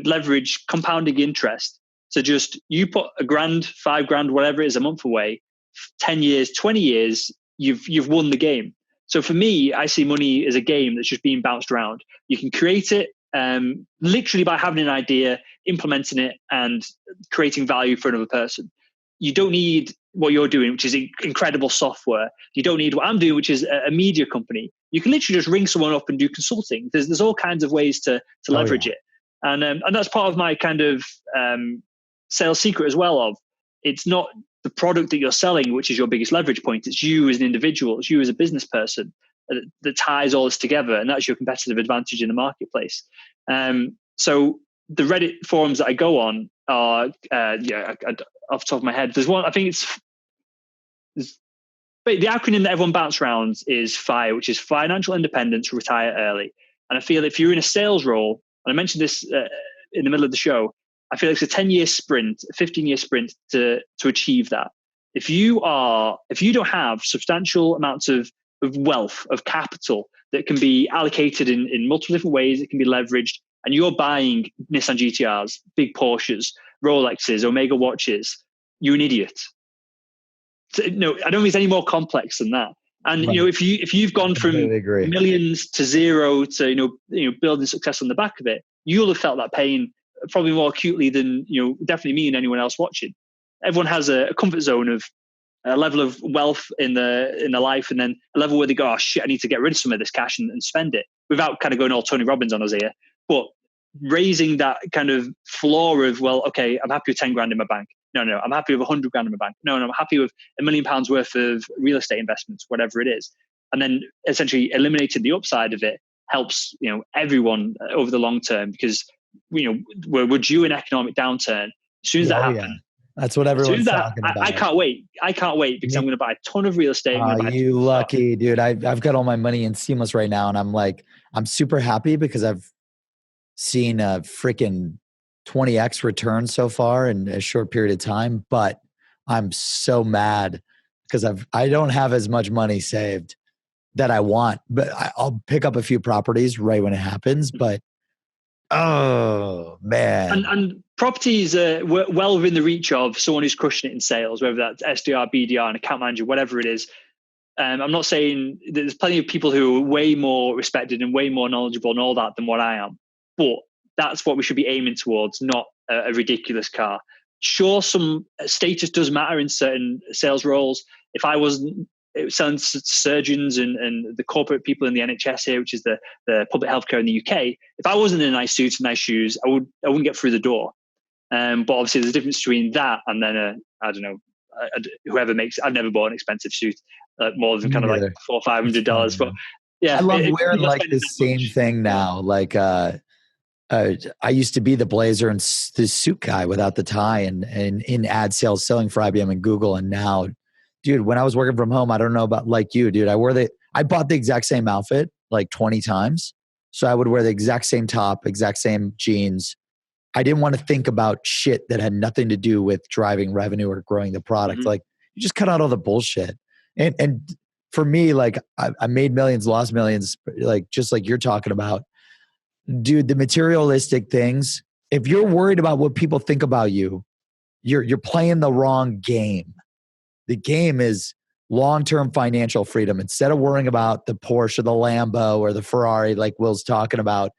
leverage compounding interest. So just you put $1,000, $5,000, whatever it is a month away, 10 years, 20 years, you've won the game. So for me, I see money as a game that's just being bounced around. You can create it literally by having an idea, implementing it, and creating value for another person. You don't need what you're doing, which is incredible software. You don't need what I'm doing, which is a media company. You can literally just ring someone up and do consulting. There's all kinds of ways to leverage it. And that's part of my kind of sales secret as well. Of it's not the product that you're selling, which is your biggest leverage point. It's you as an individual, it's you as a business person that ties all this together. And that's your competitive advantage in the marketplace. So the Reddit forums that I go on are, off the top of my head, there's one, I think but the acronym that everyone bounces around is FIRE, which is Financial Independence, Retire Early. And I feel if you're in a sales role, and I mentioned this in the middle of the show, I feel like it's a 10-year sprint, a 15-year sprint to achieve that. If you don't have substantial amounts of wealth, of capital that can be allocated in multiple different ways, it can be leveraged, and you're buying Nissan GTRs, big Porsches, Rolexes, Omega watches, you're an idiot. So, no, I don't think it's any more complex than that. And if you've gone from millions to zero to building success on the back of it, you'll have felt that pain probably more acutely than definitely me and anyone else watching. Everyone has a comfort zone of a level of wealth in their life, and then a level where they go, oh shit, I need to get rid of some of this cash and spend it, without kind of going all Tony Robbins on us here. But raising that kind of floor of, well, okay, I'm happy with 10 grand in my bank. No, I'm happy with 100 grand in my bank. No, I'm happy with £1 million worth of real estate investments, whatever it is. And then essentially eliminating the upside of it helps, everyone over the long term, because, we're due an economic downturn. As soon as that happens, that's what everyone's talking about. I can't wait. Because I'm going to buy a ton of real estate. You lucky, dude. I've got all my money in Seamless right now. And I'm super happy because I've seen a freaking 20x return so far in a short period of time. But I'm so mad because I don't have as much money saved that I want. But I'll pick up a few properties right when it happens. But oh man. And properties are well within the reach of someone who's crushing it in sales, whether that's SDR, BDR, an account manager, whatever it is. I'm not saying there's plenty of people who are way more respected and way more knowledgeable and all that than what I am. But that's what we should be aiming towards, not a ridiculous car. Sure, some status does matter in certain sales roles. If I wasn't selling to surgeons and the corporate people in the NHS here, which is the public healthcare in the UK, if I wasn't in a nice suit and nice shoes, I wouldn't get through the door. But obviously there's a difference between that and then whoever makes. I've never bought an expensive suit more than kind of like $400 or $500. But yeah, I love wearing like the same thing now. Like I used to be the blazer and the suit guy without the tie and in ad sales selling for IBM and Google. And now, dude, when I was working from home, I don't know about like you, dude. I bought the exact same outfit like 20 times So I would wear the exact same top, exact same jeans. I didn't want to think about shit that had nothing to do with driving revenue or growing the product. Like, you just cut out all the bullshit. And for me, like, I made millions, lost millions, like just like you're talking about. Dude, the materialistic things, if you're worried about what people think about you, you're playing the wrong game. The game is long-term financial freedom. Instead of worrying about the Porsche, the Lambo, or the Ferrari, like Will's talking about,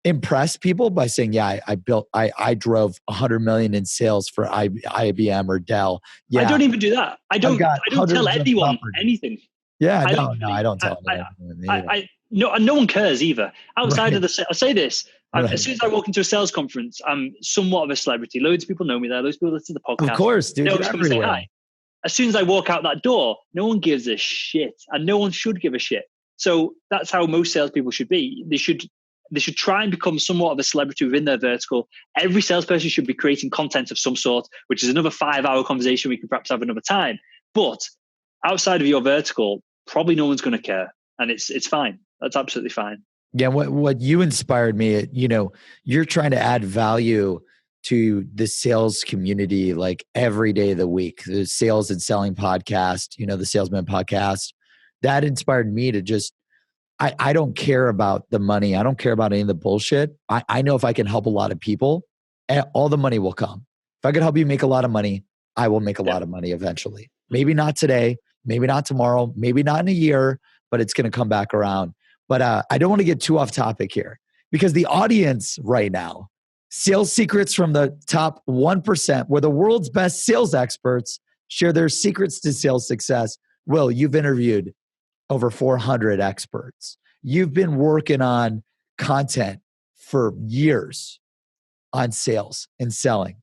impress people by saying, yeah, I drove 100 million in sales for IBM or Dell. Yeah, I don't even do that. I don't tell anyone anything. Yeah, I don't tell anyone. No one cares either. Outside Right. of I say this, Right. as soon as I walk into a sales conference, I'm somewhat of a celebrity. Loads of people know me there. Loads of people listen to the podcast. Of course, dude. They always come and say hi. As soon as I walk out that door, no one gives a shit, and no one should give a shit. So that's how most salespeople should be. They should try and become somewhat of a celebrity within their vertical. Every salesperson should be creating content of some sort, which is another 5-hour conversation we can perhaps have another time. But outside of your vertical, probably no one's going to care, and it's fine. That's absolutely fine. Yeah, what you inspired me, you're trying to add value to the sales community like every day of the week. The Sales and Selling Podcast, the Salesman Podcast, that inspired me to just, I don't care about the money. I don't care about any of the bullshit. I know if I can help a lot of people, all the money will come. If I can help you make a lot of money, I will make a lot of money eventually. Maybe not today, maybe not tomorrow, maybe not in a year, but it's going to come back around. But I don't want to get too off topic here because the audience right now, sales secrets from the top 1%, where the world's best sales experts share their secrets to sales success. Will, you've interviewed over 400 experts. You've been working on content for years on sales and selling.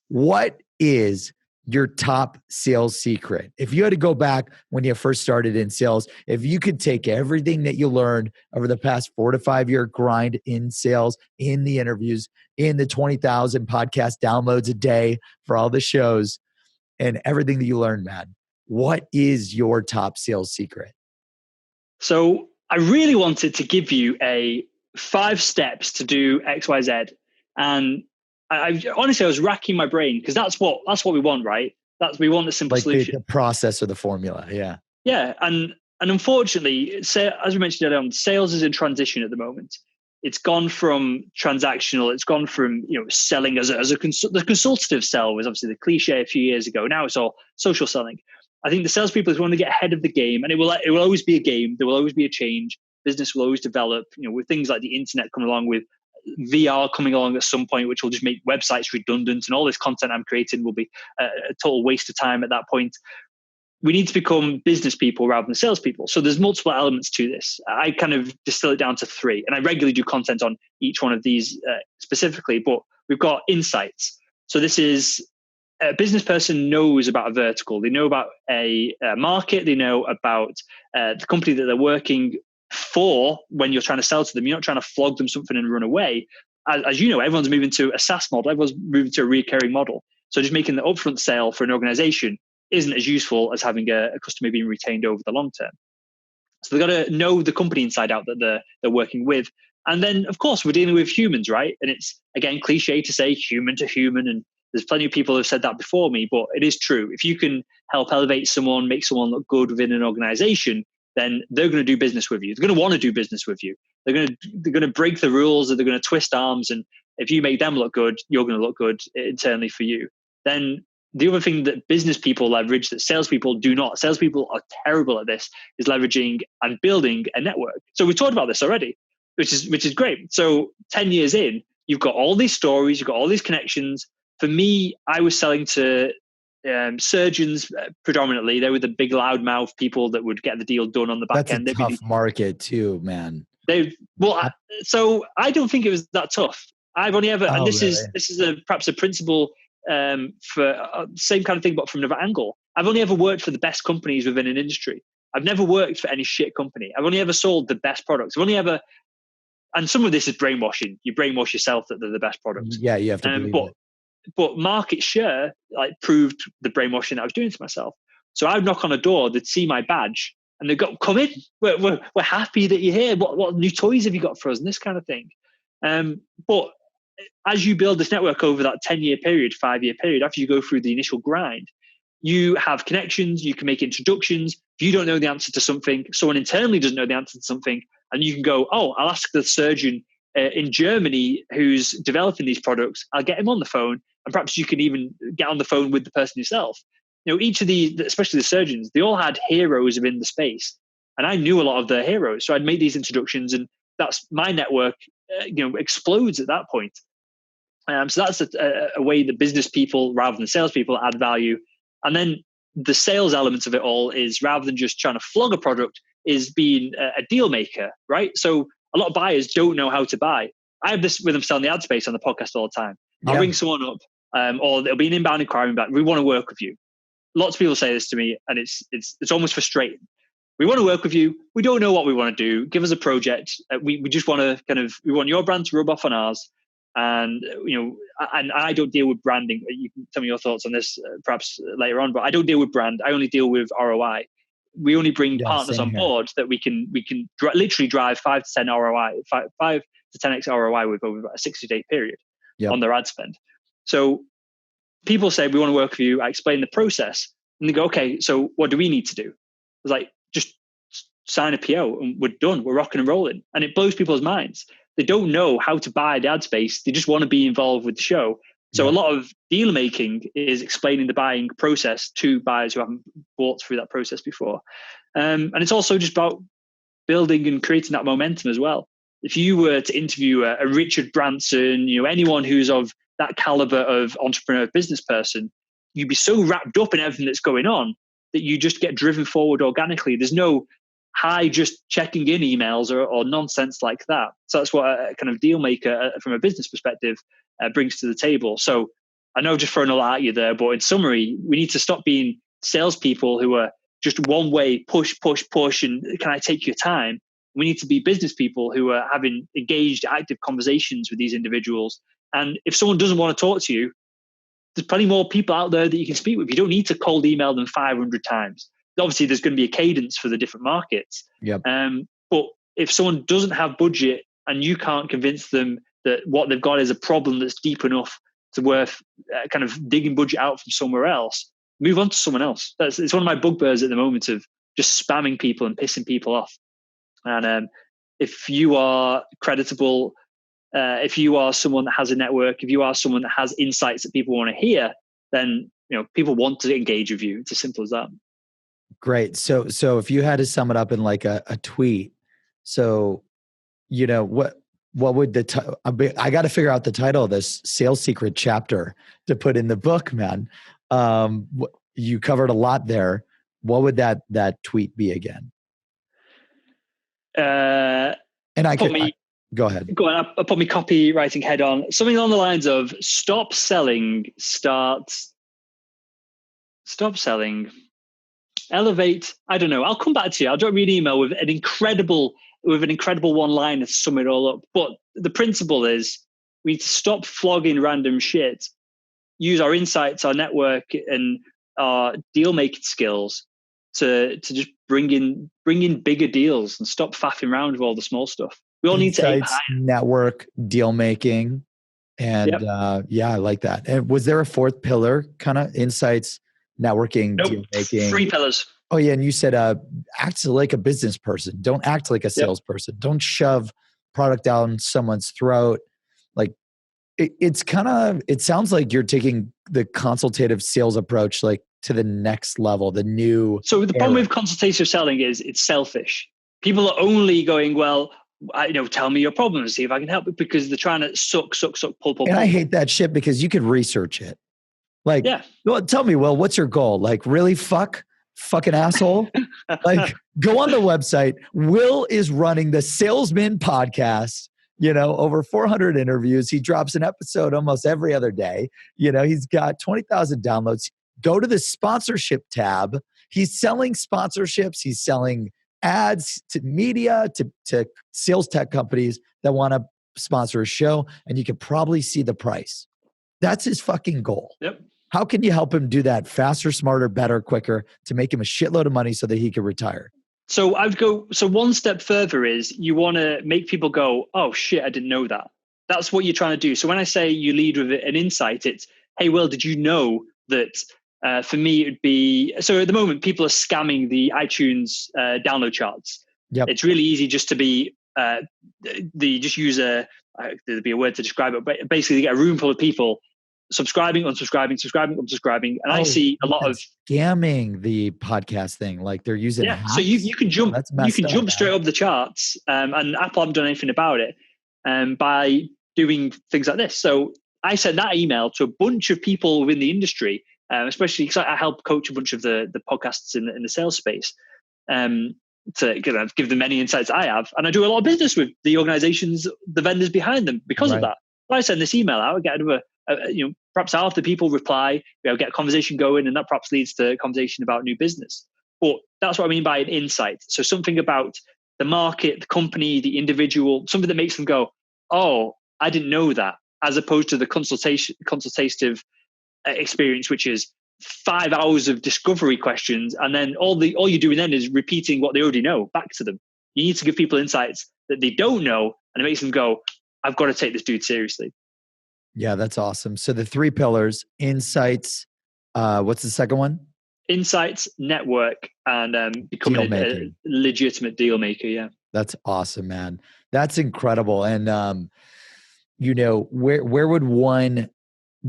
What is your top sales secret? If you had to go back when you first started in sales, if you could take everything that you learned over the past 4 to 5 year grind in sales, in the interviews, in the 20,000 podcast downloads a day for all the shows, and everything that you learned, man, what is your top sales secret? So I really wanted to give you 5 steps to do X, Y, Z. And I honestly, I was racking my brain because that's what we want, right? We want a simple solution. The process or the formula. Yeah. Yeah. And unfortunately, as we mentioned earlier on, sales is in transition at the moment. It's gone from transactional. It's gone from, selling the consultative sell was obviously the cliche a few years ago. Now it's all social selling. I think the salespeople want to get ahead of the game, and it will always be a game. There will always be a change. Business will always develop, with things like the internet coming along, with VR coming along at some point, which will just make websites redundant, and all this content I'm creating will be a total waste of time at that point. We need to become business people rather than salespeople. So there's multiple elements to this. I kind of distill it down to 3, and I regularly do content on each one of these specifically, but we've got insights. So this is a business person knows about a vertical. They know about a market. They know about the company that they're working for. When you're trying to sell to them, you're not trying to flog them something and run away. As you know, everyone's moving to a SaaS model. Everyone's moving to a recurring model. So just making the upfront sale for an organization isn't as useful as having a customer being retained over the long term. So they've got to know the company inside out that they're working with. And then, of course, we're dealing with humans, right? And it's, again, cliche to say human to human. And there's plenty of people who have said that before me, but it is true. If you can help elevate someone, make someone look good within an organization, then they're going to do business with you. They're going to want to do business with you. They're going to break the rules, or they're going to twist arms. And if you make them look good, you're going to look good internally for you. Then the other thing that business people leverage that salespeople do not, salespeople are terrible at this, is leveraging and building a network. So we've talked about this already, which is great. So 10 years in, you've got all these stories, you've got all these connections. For me, I was selling to surgeons predominantly. They were the big loudmouth people that would get the deal done on the back end. That's a tough market too, man. So I don't think it was that tough. I've only ever, and this is perhaps a principle for same kind of thing, but from another angle. I've only ever worked for the best companies within an industry. I've never worked for any shit company. I've only ever sold the best products. And some of this is brainwashing. You brainwash yourself that they're the best products. Yeah, you have to believe it. But market share proved the brainwashing that I was doing to myself. So I would knock on a door, they'd see my badge, And they go, come in. We're happy that you're here. What new toys have you got for us? And this kind of thing. But as you build this network over that 10-year period, 5-year period, after you go through the initial grind, you have connections, you can make introductions. If you don't know the answer to something, someone internally doesn't know the answer to something, and you can go, oh, I'll ask the surgeon in Germany who's developing these products. I'll get him on the phone, and perhaps you can even get on the phone with the person yourself. Each of the, especially the surgeons, they all had heroes within the space, and I knew a lot of their heroes. So I'd make these introductions, and that's my network. Explodes at that point. So that's a way that business people, rather than salespeople, add value. And then the sales element of it all is, rather than just trying to flog a product, is being a deal maker, right? So a lot of buyers don't know how to buy. I have this with them selling the ad space on the podcast all the time. I'll ring someone up, or there'll be an inbound inquiry back. We want to work with you. Lots of people say this to me, and it's almost frustrating. We want to work with you. We don't know what we want to do. Give us a project. We just want to we want your brand to rub off on ours. And, and I don't deal with branding. You can tell me your thoughts on this perhaps later on, but I don't deal with brand. I only deal with ROI. We only bring partners on board that we can literally drive 5 to 10 ROI, 5 to 10x ROI with over a 60-day period on their ad spend. So people say, we want to work with you. I explain the process, and they go, okay, so what do we need to do? It's like, just sign a PO and we're done. We're rocking and rolling. And it blows people's minds. They don't know how to buy the ad space. They just want to be involved with the show. So a lot of deal making is explaining the buying process to buyers who haven't bought through that process before. And it's also just about building and creating that momentum as well. If you were to interview a Richard Branson, anyone who's of that caliber of entrepreneur business person, you'd be so wrapped up in everything that's going on that you just get driven forward organically. There's no just checking in emails or nonsense like that. So that's what a kind of deal maker from a business perspective brings to the table. So I know just throwing a lot at you there, but in summary, we need to stop being salespeople who are just one way, push, and can I take your time? We need to be business people who are having engaged, active conversations with these individuals. And if someone doesn't want to talk to you, there's plenty more people out there that you can speak with. You don't need to cold email them 500 times. Obviously, there's going to be a cadence for the different markets. But if someone doesn't have budget and you can't convince them that what they've got is a problem that's deep enough to worth kind of digging budget out from somewhere else, move on to someone else. It's one of my bugbears at the moment of just spamming people and pissing people off. And if you are creditable, if you are someone that has a network, if you are someone that has insights that people want to hear, then people want to engage with you. It's as simple as that. Great. So if you had to sum it up in like a tweet, so what would I got to figure out the title of this sales secret chapter to put in the book, man. You covered a lot there. What would that tweet be again? And go ahead. Go on. I'll put my copywriting head on. Something along the lines of stop selling, elevate. I don't know. I'll come back to you. I'll drop you an email with an incredible one-liner to sum it all up. But the principle is we need to stop flogging random shit, use our insights, our network, and our deal-making skills to just bring in bigger deals and stop faffing around with all the small stuff. We all need to aim higher. Network, deal-making, and I like that. And was there a fourth pillar, kind of insights, networking, deal-making? 3 pillars. Oh yeah, and you said act like a business person. Don't act like a salesperson. Don't shove product down someone's throat. Like it sounds like you're taking the consultative sales approach like to the next level, the new. So the problem with consultative selling is it's selfish. People are only going, well, tell me your problems, see if I can help it, because they're trying to suck, pull. And I hate that shit because you could research it. Like, well, tell me, Will, what's your goal? Like, really fucking asshole? Like, go on the website. Will is running the Salesman Podcast, over 400 interviews. He drops an episode almost every other day. He's got 20,000 downloads. Go to the sponsorship tab. He's selling sponsorships. He's selling ads to media, to sales tech companies that want to sponsor a show. And you can probably see the price. That's his fucking goal. Yep. How can you help him do that faster, smarter, better, quicker to make him a shitload of money so that he can retire? So I would go, so one step further is you want to make people go, oh shit, I didn't know that. That's what you're trying to do. So when I say you lead with an insight, it's, hey, Will, did you know that for me, it'd be, so at the moment, people are scamming the iTunes download charts. Yep. It's really easy just to be, just use there'd be a word to describe it, but basically get a room full of people subscribing, unsubscribing, subscribing, unsubscribing. And I see a lot of scamming the podcast thing. Like they're using hacks? So you can jump jump straight up the charts, and Apple haven't done anything about it by doing things like this. So I sent that email to a bunch of people within the industry, especially because I help coach a bunch of the podcasts in the sales space, to give them any insights I have. And I do a lot of business with the organizations, the vendors behind them because of that. If I send this email out, I get another, perhaps half the people reply, get a conversation going, and that perhaps leads to a conversation about new business. But that's what I mean by an insight. So something about the market, the company, the individual, something that makes them go, oh, I didn't know that, as opposed to the consultative experience, which is 5 hours of discovery questions. And then all you're doing then is repeating what they already know back to them. You need to give people insights that they don't know, and it makes them go, I've got to take this dude seriously. Yeah, that's awesome. So the 3 pillars: insights. What's the second one? Insights, network, and becoming a legitimate deal maker. Yeah, that's awesome, man. That's incredible. And where would one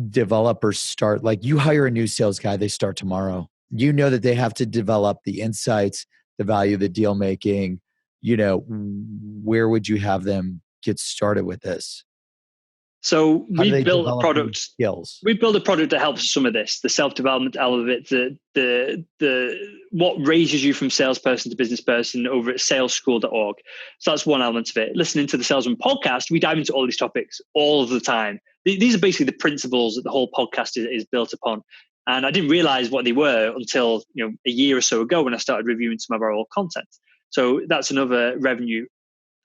developer start? Like, you hire a new sales guy, they start tomorrow. You know that they have to develop the insights, the value, the deal making. Where would you have them get started with this? So we built a product. Skills. We built a product that helps some of this, the self-development element of it, the what raises you from salesperson to business person over at salesschool.org. So that's one element of it. Listening to the Salesman Podcast, we dive into all these topics all of the time. These are basically the principles that the whole podcast is built upon. And I didn't realize what they were until a year or so ago when I started reviewing some of our old content. So that's another revenue.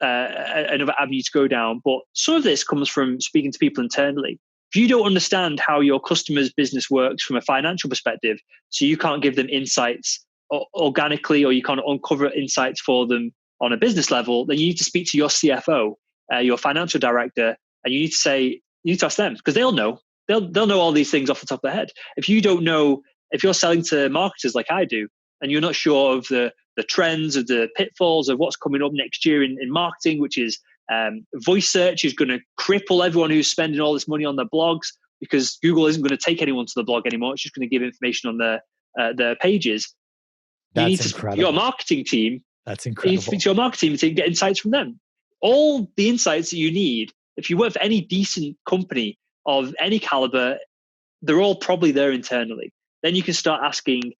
Another avenue to go down. But some of this comes from speaking to people internally. If you don't understand how your customer's business works from a financial perspective, so you can't give them insights organically, or you can't uncover insights for them on a business level, then you need to speak to your CFO, your financial director, and you need to ask them, because they'll know. They'll know all these things off the top of their head. If you don't know, if you're selling to marketers like I do, and you're not sure of the trends, of the pitfalls of what's coming up next year in marketing, which is voice search is going to cripple everyone who's spending all this money on their blogs, because Google isn't going to take anyone to the blog anymore. It's just going to give information on their pages. That's you need to incredible. speak to your marketing team. That's incredible. You need to speak to your marketing team to get insights from them. All the insights that you need, if you work for any decent company of any caliber, they're all probably there internally. Then you can start asking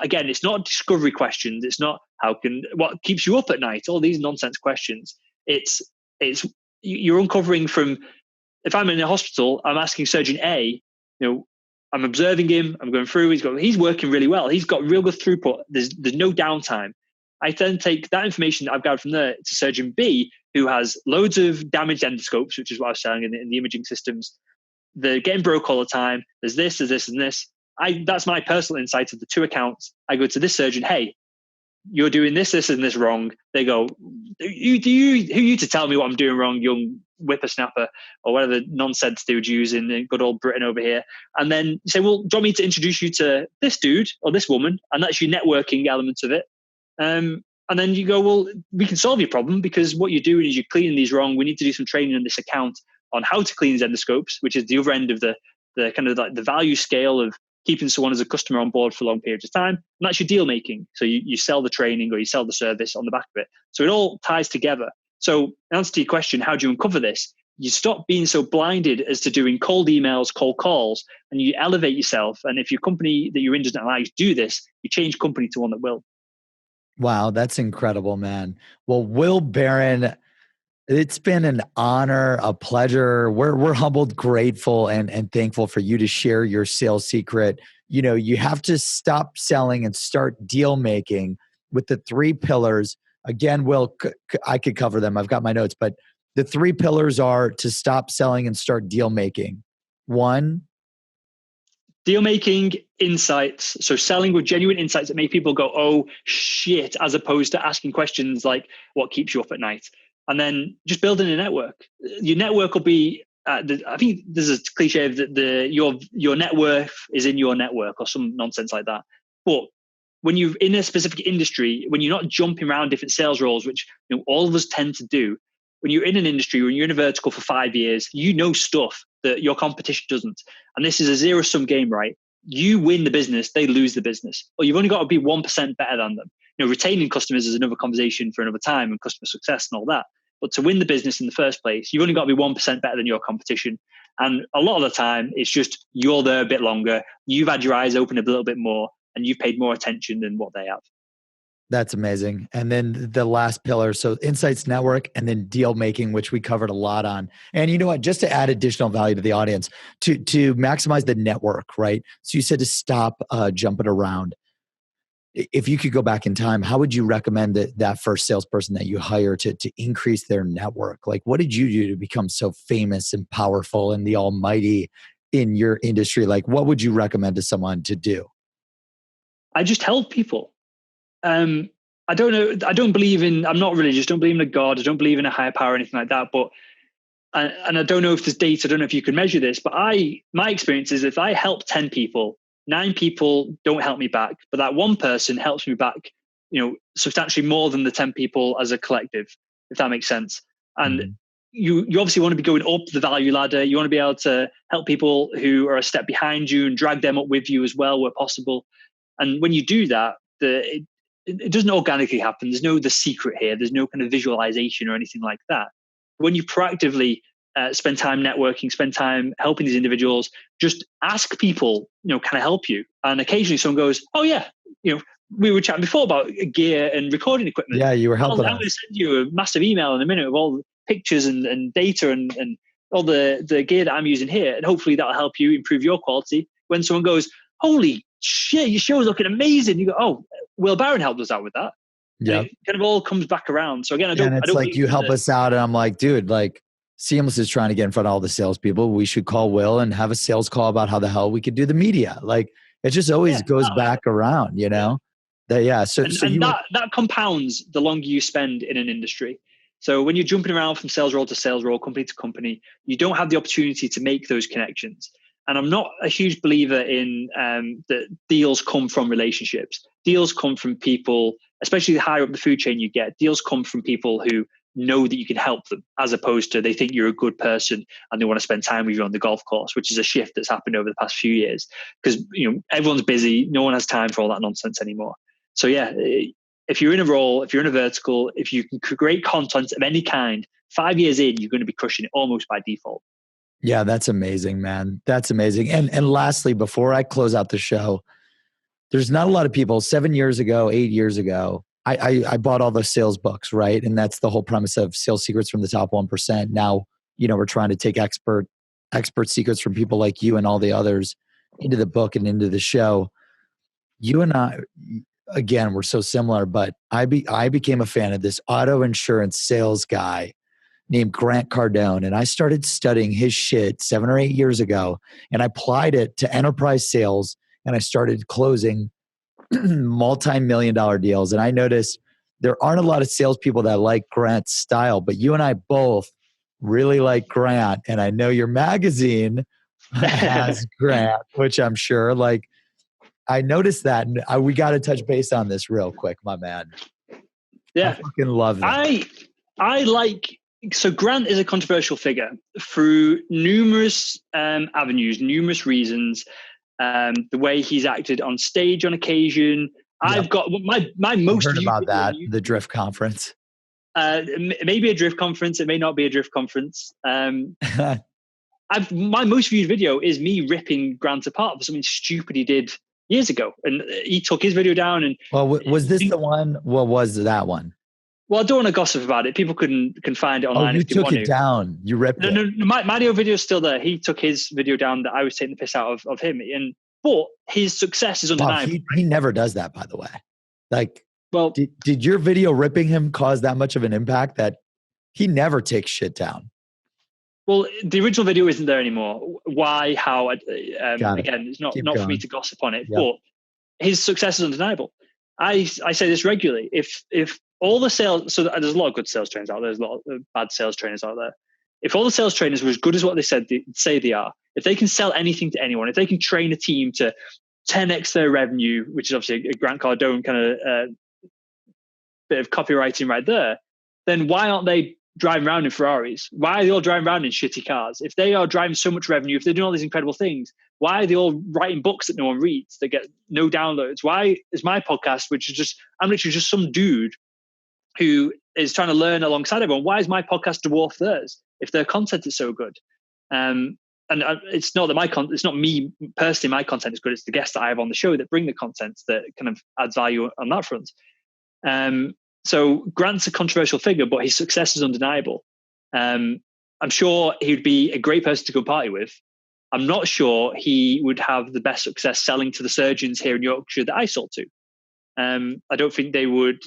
again, it's not discovery questions. It's not what keeps you up at night, all these nonsense questions. It's you're uncovering from, if I'm in a hospital, I'm asking surgeon A, I'm observing him, I'm going through, he's working really well. He's got real good throughput. There's no downtime. I then take that information that I've gathered from there to surgeon B, who has loads of damaged endoscopes, which is what I was selling in the imaging systems. They're getting broke all the time. There's this, and this. That's my personal insight of the 2 accounts. I go to this surgeon, hey, you're doing this, and this wrong. They go, who are you to tell me what I'm doing wrong, young whippersnapper, or whatever nonsense they would use in good old Britain over here. And then you say, well, do you want me to introduce you to this dude or this woman? And that's your networking element of it. And then you go, well, we can solve your problem, because what you're doing is you're cleaning these wrong. We need to do some training on this account on how to clean these endoscopes, which is the other end of the kind of like the value scale of keeping someone as a customer on board for long periods of time. And that's your deal making. So you sell the training or you sell the service on the back of it. So it all ties together. So in answer to your question, how do you uncover this? You stop being so blinded as to doing cold emails, cold calls, and you elevate yourself. And if your company that you're in doesn't allow you to do this, you change company to one that will. Wow, that's incredible, man. Well, Will Barron, it's been an honor, a pleasure. We're humbled, grateful, and thankful for you to share your sales secret. You have to stop selling and start deal making with the 3 pillars. Again, Will, I could cover them. I've got my notes, but the 3 pillars are to stop selling and start deal making. 1, Deal making insights. So selling with genuine insights that make people go, oh shit, as opposed to asking questions like what keeps you up at night. And then just building a network. Your network will be, I think there's a cliche that your net worth is in your network or some nonsense like that. But when you're in a specific industry, when you're not jumping around different sales roles, which all of us tend to do, when you're in an industry, when you're in a vertical for 5 years, you know stuff that your competition doesn't. And this is a zero-sum game, right? You win the business, they lose the business. Or you've only got to be 1% better than them. Retaining customers is another conversation for another time, and customer success and all that. But to win the business in the first place, you've only got to be 1% better than your competition. And a lot of the time, it's just you're there a bit longer, you've had your eyes open a little bit more, and you've paid more attention than what they have. That's amazing. And then the last pillar, so insights network and then deal making, which we covered a lot on. And you know what, just to add additional value to the audience, to maximize the network, right? So you said to stop jumping around. If you could go back in time, how would you recommend that first salesperson that you hire to increase their network? Like, what did you do to become so famous and powerful and the almighty in your industry? Like, what would you recommend to someone to do? I just help people. I don't know. I'm not religious. Don't believe in a God. I don't believe in a higher power or anything like that. But, and I don't know if there's data. I don't know if you can measure this, but my experience is if I help 10 people, 9 people don't help me back, but that one person helps me back, substantially more than the 10 people as a collective, if that makes sense. And you obviously want to be going up the value ladder. You want to be able to help people who are a step behind you and drag them up with you as well where possible. And when you do that, it doesn't organically happen. There's no the secret here. There's no kind of visualization or anything like that. When you proactively spend time networking, spend time helping these individuals, just ask people, can I help you? And occasionally someone goes, oh yeah, we were chatting before about gear and recording equipment. Yeah, you were helping. I'm going to send you a massive email in a minute of all the pictures and data and all the gear that I'm using here. And hopefully that'll help you improve your quality. When someone goes, holy shit, your show's looking amazing. You go, oh, Will Barron helped us out with that. Yeah. It kind of all comes back around. So again, I don't like you help us out. And I'm like, dude, like Seamless is trying to get in front of all the salespeople. We should call Will and have a sales call about how the hell we could do the media. Like it just always goes back around, So that compounds the longer you spend in an industry. So when you're jumping around from sales role to sales role, company to company, you don't have the opportunity to make those connections. And I'm not a huge believer in that deals come from relationships. Deals come from people, especially the higher up the food chain you get. Deals come from people who know that you can help them, as opposed to they think you're a good person and they want to spend time with you on the golf course, which is a shift that's happened over the past few years. Because everyone's busy, no one has time for all that nonsense anymore. So yeah, if you're in a role, if you're in a vertical, if you can create content of any kind, 5 years in, you're going to be crushing it almost by default. Yeah, that's amazing, man. That's amazing. And lastly, before I close out the show, there's not a lot of people. 7 years ago, 8 years ago, I bought all the sales books, right? And that's the whole premise of Sales Secrets from the Top 1%. Now, we're trying to take expert secrets from people like you and all the others into the book and into the show. You and I, again, we're so similar, but I became a fan of this auto insurance sales guy named Grant Cardone. And I started studying his shit 7 or 8 years ago. And I applied it to enterprise sales. And I started closing multi-million-dollar deals. And I noticed there aren't a lot of salespeople that like Grant's style, but you and I both really like Grant. And I know your magazine has Grant, which I'm sure, I noticed that. And we got to touch base on this real quick, my man. Yeah. I fucking love that. So Grant is a controversial figure through numerous avenues, numerous reasons. The way he's acted on stage on occasion. Yep. I've got my most heard about that, the Drift Conference. It may be a Drift Conference. It may not be a Drift Conference. My most viewed video is me ripping Grant apart for something stupid he did years ago. And he took his video down. And well, was this the one? What was that one? Well, I don't want to gossip about it. People can find it online. Oh, you took it down. You ripped it. No, my video is still there. He took his video down that I was taking the piss out of him. But his success is undeniable. Wow, he never does that, by the way. Did your video ripping him cause that much of an impact that he never takes shit down? Well, the original video isn't there anymore. Why, how, again, it's not for me to gossip on it, but his success is undeniable. I say this regularly. If all the sales, so there's a lot of good sales trainers out there, there's a lot of bad sales trainers out there. If all the sales trainers were as good as what they say they are, if they can sell anything to anyone, if they can train a team to 10x their revenue, which is obviously a Grant Cardone kind of bit of copywriting right there, then why aren't they driving around in Ferraris? Why are they all driving around in shitty cars? If they are driving so much revenue, if they're doing all these incredible things, why are they all writing books that no one reads, that get no downloads? Why is my podcast, which is just, I'm literally just some dude who is trying to learn alongside everyone, why is my podcast dwarf theirs if their content is so good? And it's not that it's not me personally, my content is good. It's the guests that I have on the show that bring the content that kind of adds value on that front. So Grant's a controversial figure, but his success is undeniable. I'm sure he would be a great person to go party with. I'm not sure he would have the best success selling to the surgeons here in Yorkshire that I sold to. I don't think they would,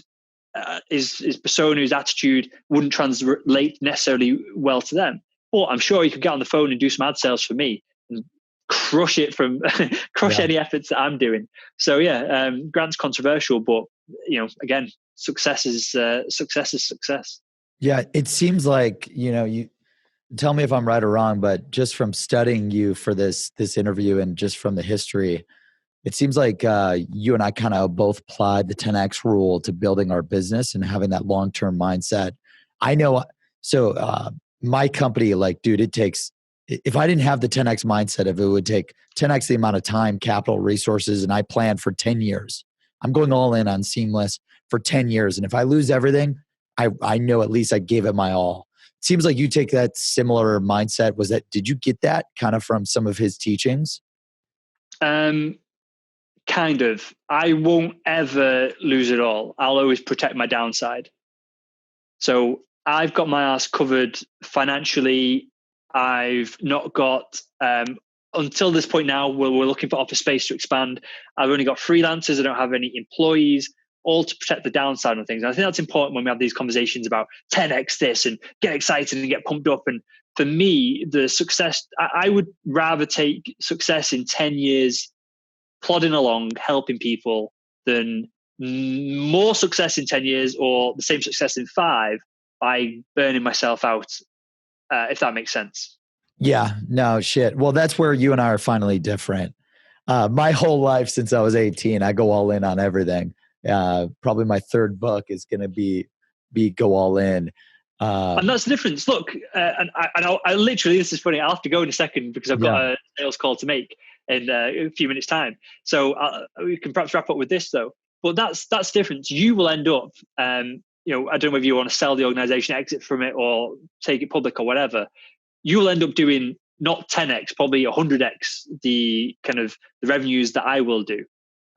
his persona, his attitude wouldn't translate necessarily well to them. But I'm sure he could get on the phone and do some ad sales for me and crush it from any efforts that I'm doing. So Grant's controversial, but again, success is success. Yeah, it seems like you tell me if I'm right or wrong, but just from studying you for this interview and just from the history, it seems like you and I kind of both applied the 10X rule to building our business and having that long-term mindset. I know, so my company, dude, it takes, if I didn't have the 10X mindset, if it would take 10X the amount of time, capital, resources, and I planned for 10 years, I'm going all in on Seamless for 10 years. And if I lose everything, I know at least I gave it my all. It seems like you take that similar mindset. Did you get that kind of from some of his teachings? Kind of. I won't ever lose it all. I'll always protect my downside. So I've got my ass covered financially. I've not got, until this point now, we're looking for office space to expand. I've only got freelancers. I don't have any employees, all to protect the downside of things. And I think that's important when we have these conversations about 10X this and get excited and get pumped up. And for me, the success, I would rather take success in 10 years plodding along, helping people, than more success in 10 years or the same success in 5 by burning myself out, if that makes sense. Yeah, no shit. Well, that's where you and I are finally different. My whole life since I was 18, I go all in on everything. Probably my third book is going to be go all in. And that's the difference. Look, and I literally, this is funny. I'll have to go in a second because I've got a sales call to make in a few minutes' time. So we can perhaps wrap up with this though. But that's different. You will end up, I don't know whether you want to sell the organization, exit from it, or take it public or whatever. You will end up doing not 10X, probably 100X the kind of the revenues that I will do.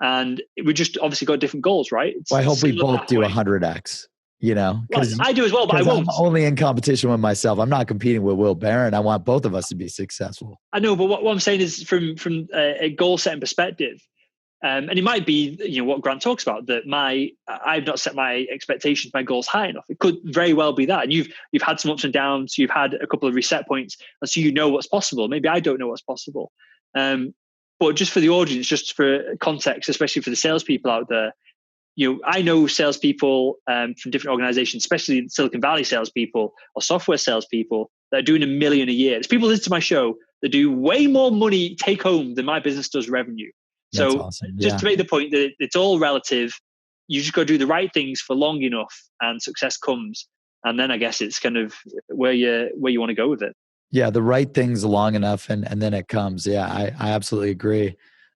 And we just obviously got different goals, right? Well, I hope we both do 100X. Because I do as well, but I won't. I'm only in competition with myself. I'm not competing with Will Barron. I want both of us to be successful. I know, but what I'm saying is from a goal setting perspective, and it might be what Grant talks about, that I've not set my expectations, my goals high enough. It could very well be that, and you've had some ups and downs. You've had a couple of reset points, and so you know what's possible. Maybe I don't know what's possible, but just for the audience, just for context, especially for the salespeople out there. I know salespeople from different organizations, especially Silicon Valley salespeople or software salespeople that are doing $1 million a year. There's people listen to my show that do way more money take home than my business does revenue. That's so awesome. Just to make the point that it's all relative, you just got to do the right things for long enough and success comes. And then I guess it's kind of where you want to go with it. Yeah, the right things long enough and then it comes. Yeah, I absolutely agree.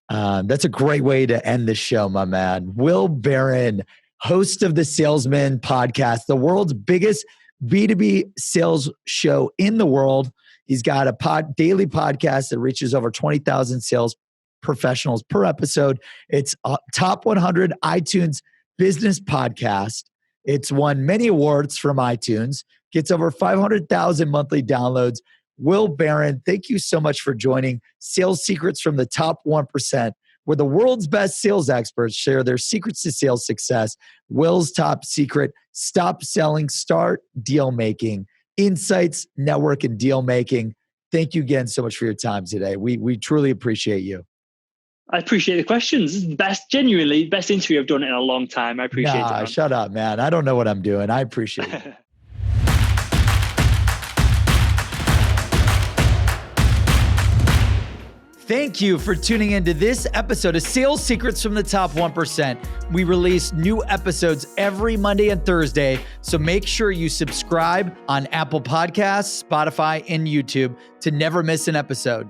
That's a great way to end the show, my man. Will Barron, host of the Salesman Podcast, the world's biggest B2B sales show in the world. He's got a daily podcast that reaches over 20,000 sales professionals per episode. It's a top 100 iTunes business podcast. It's won many awards from iTunes, gets over 500,000 monthly downloads. Will Barron, thank you so much for joining Sales Secrets from the Top 1%, where the world's best sales experts share their secrets to sales success. Will's top secret: stop selling, start deal making. insights, network, and deal making. Thank you again so much for your time today. We truly appreciate you. I appreciate the questions. This is the genuinely best interview I've done in a long time. I appreciate it, man. Shut up, man. I don't know what I'm doing. I appreciate it. Thank you for tuning into this episode of Sales Secrets from the Top 1%. We release new episodes every Monday and Thursday, so make sure you subscribe on Apple Podcasts, Spotify, and YouTube to never miss an episode.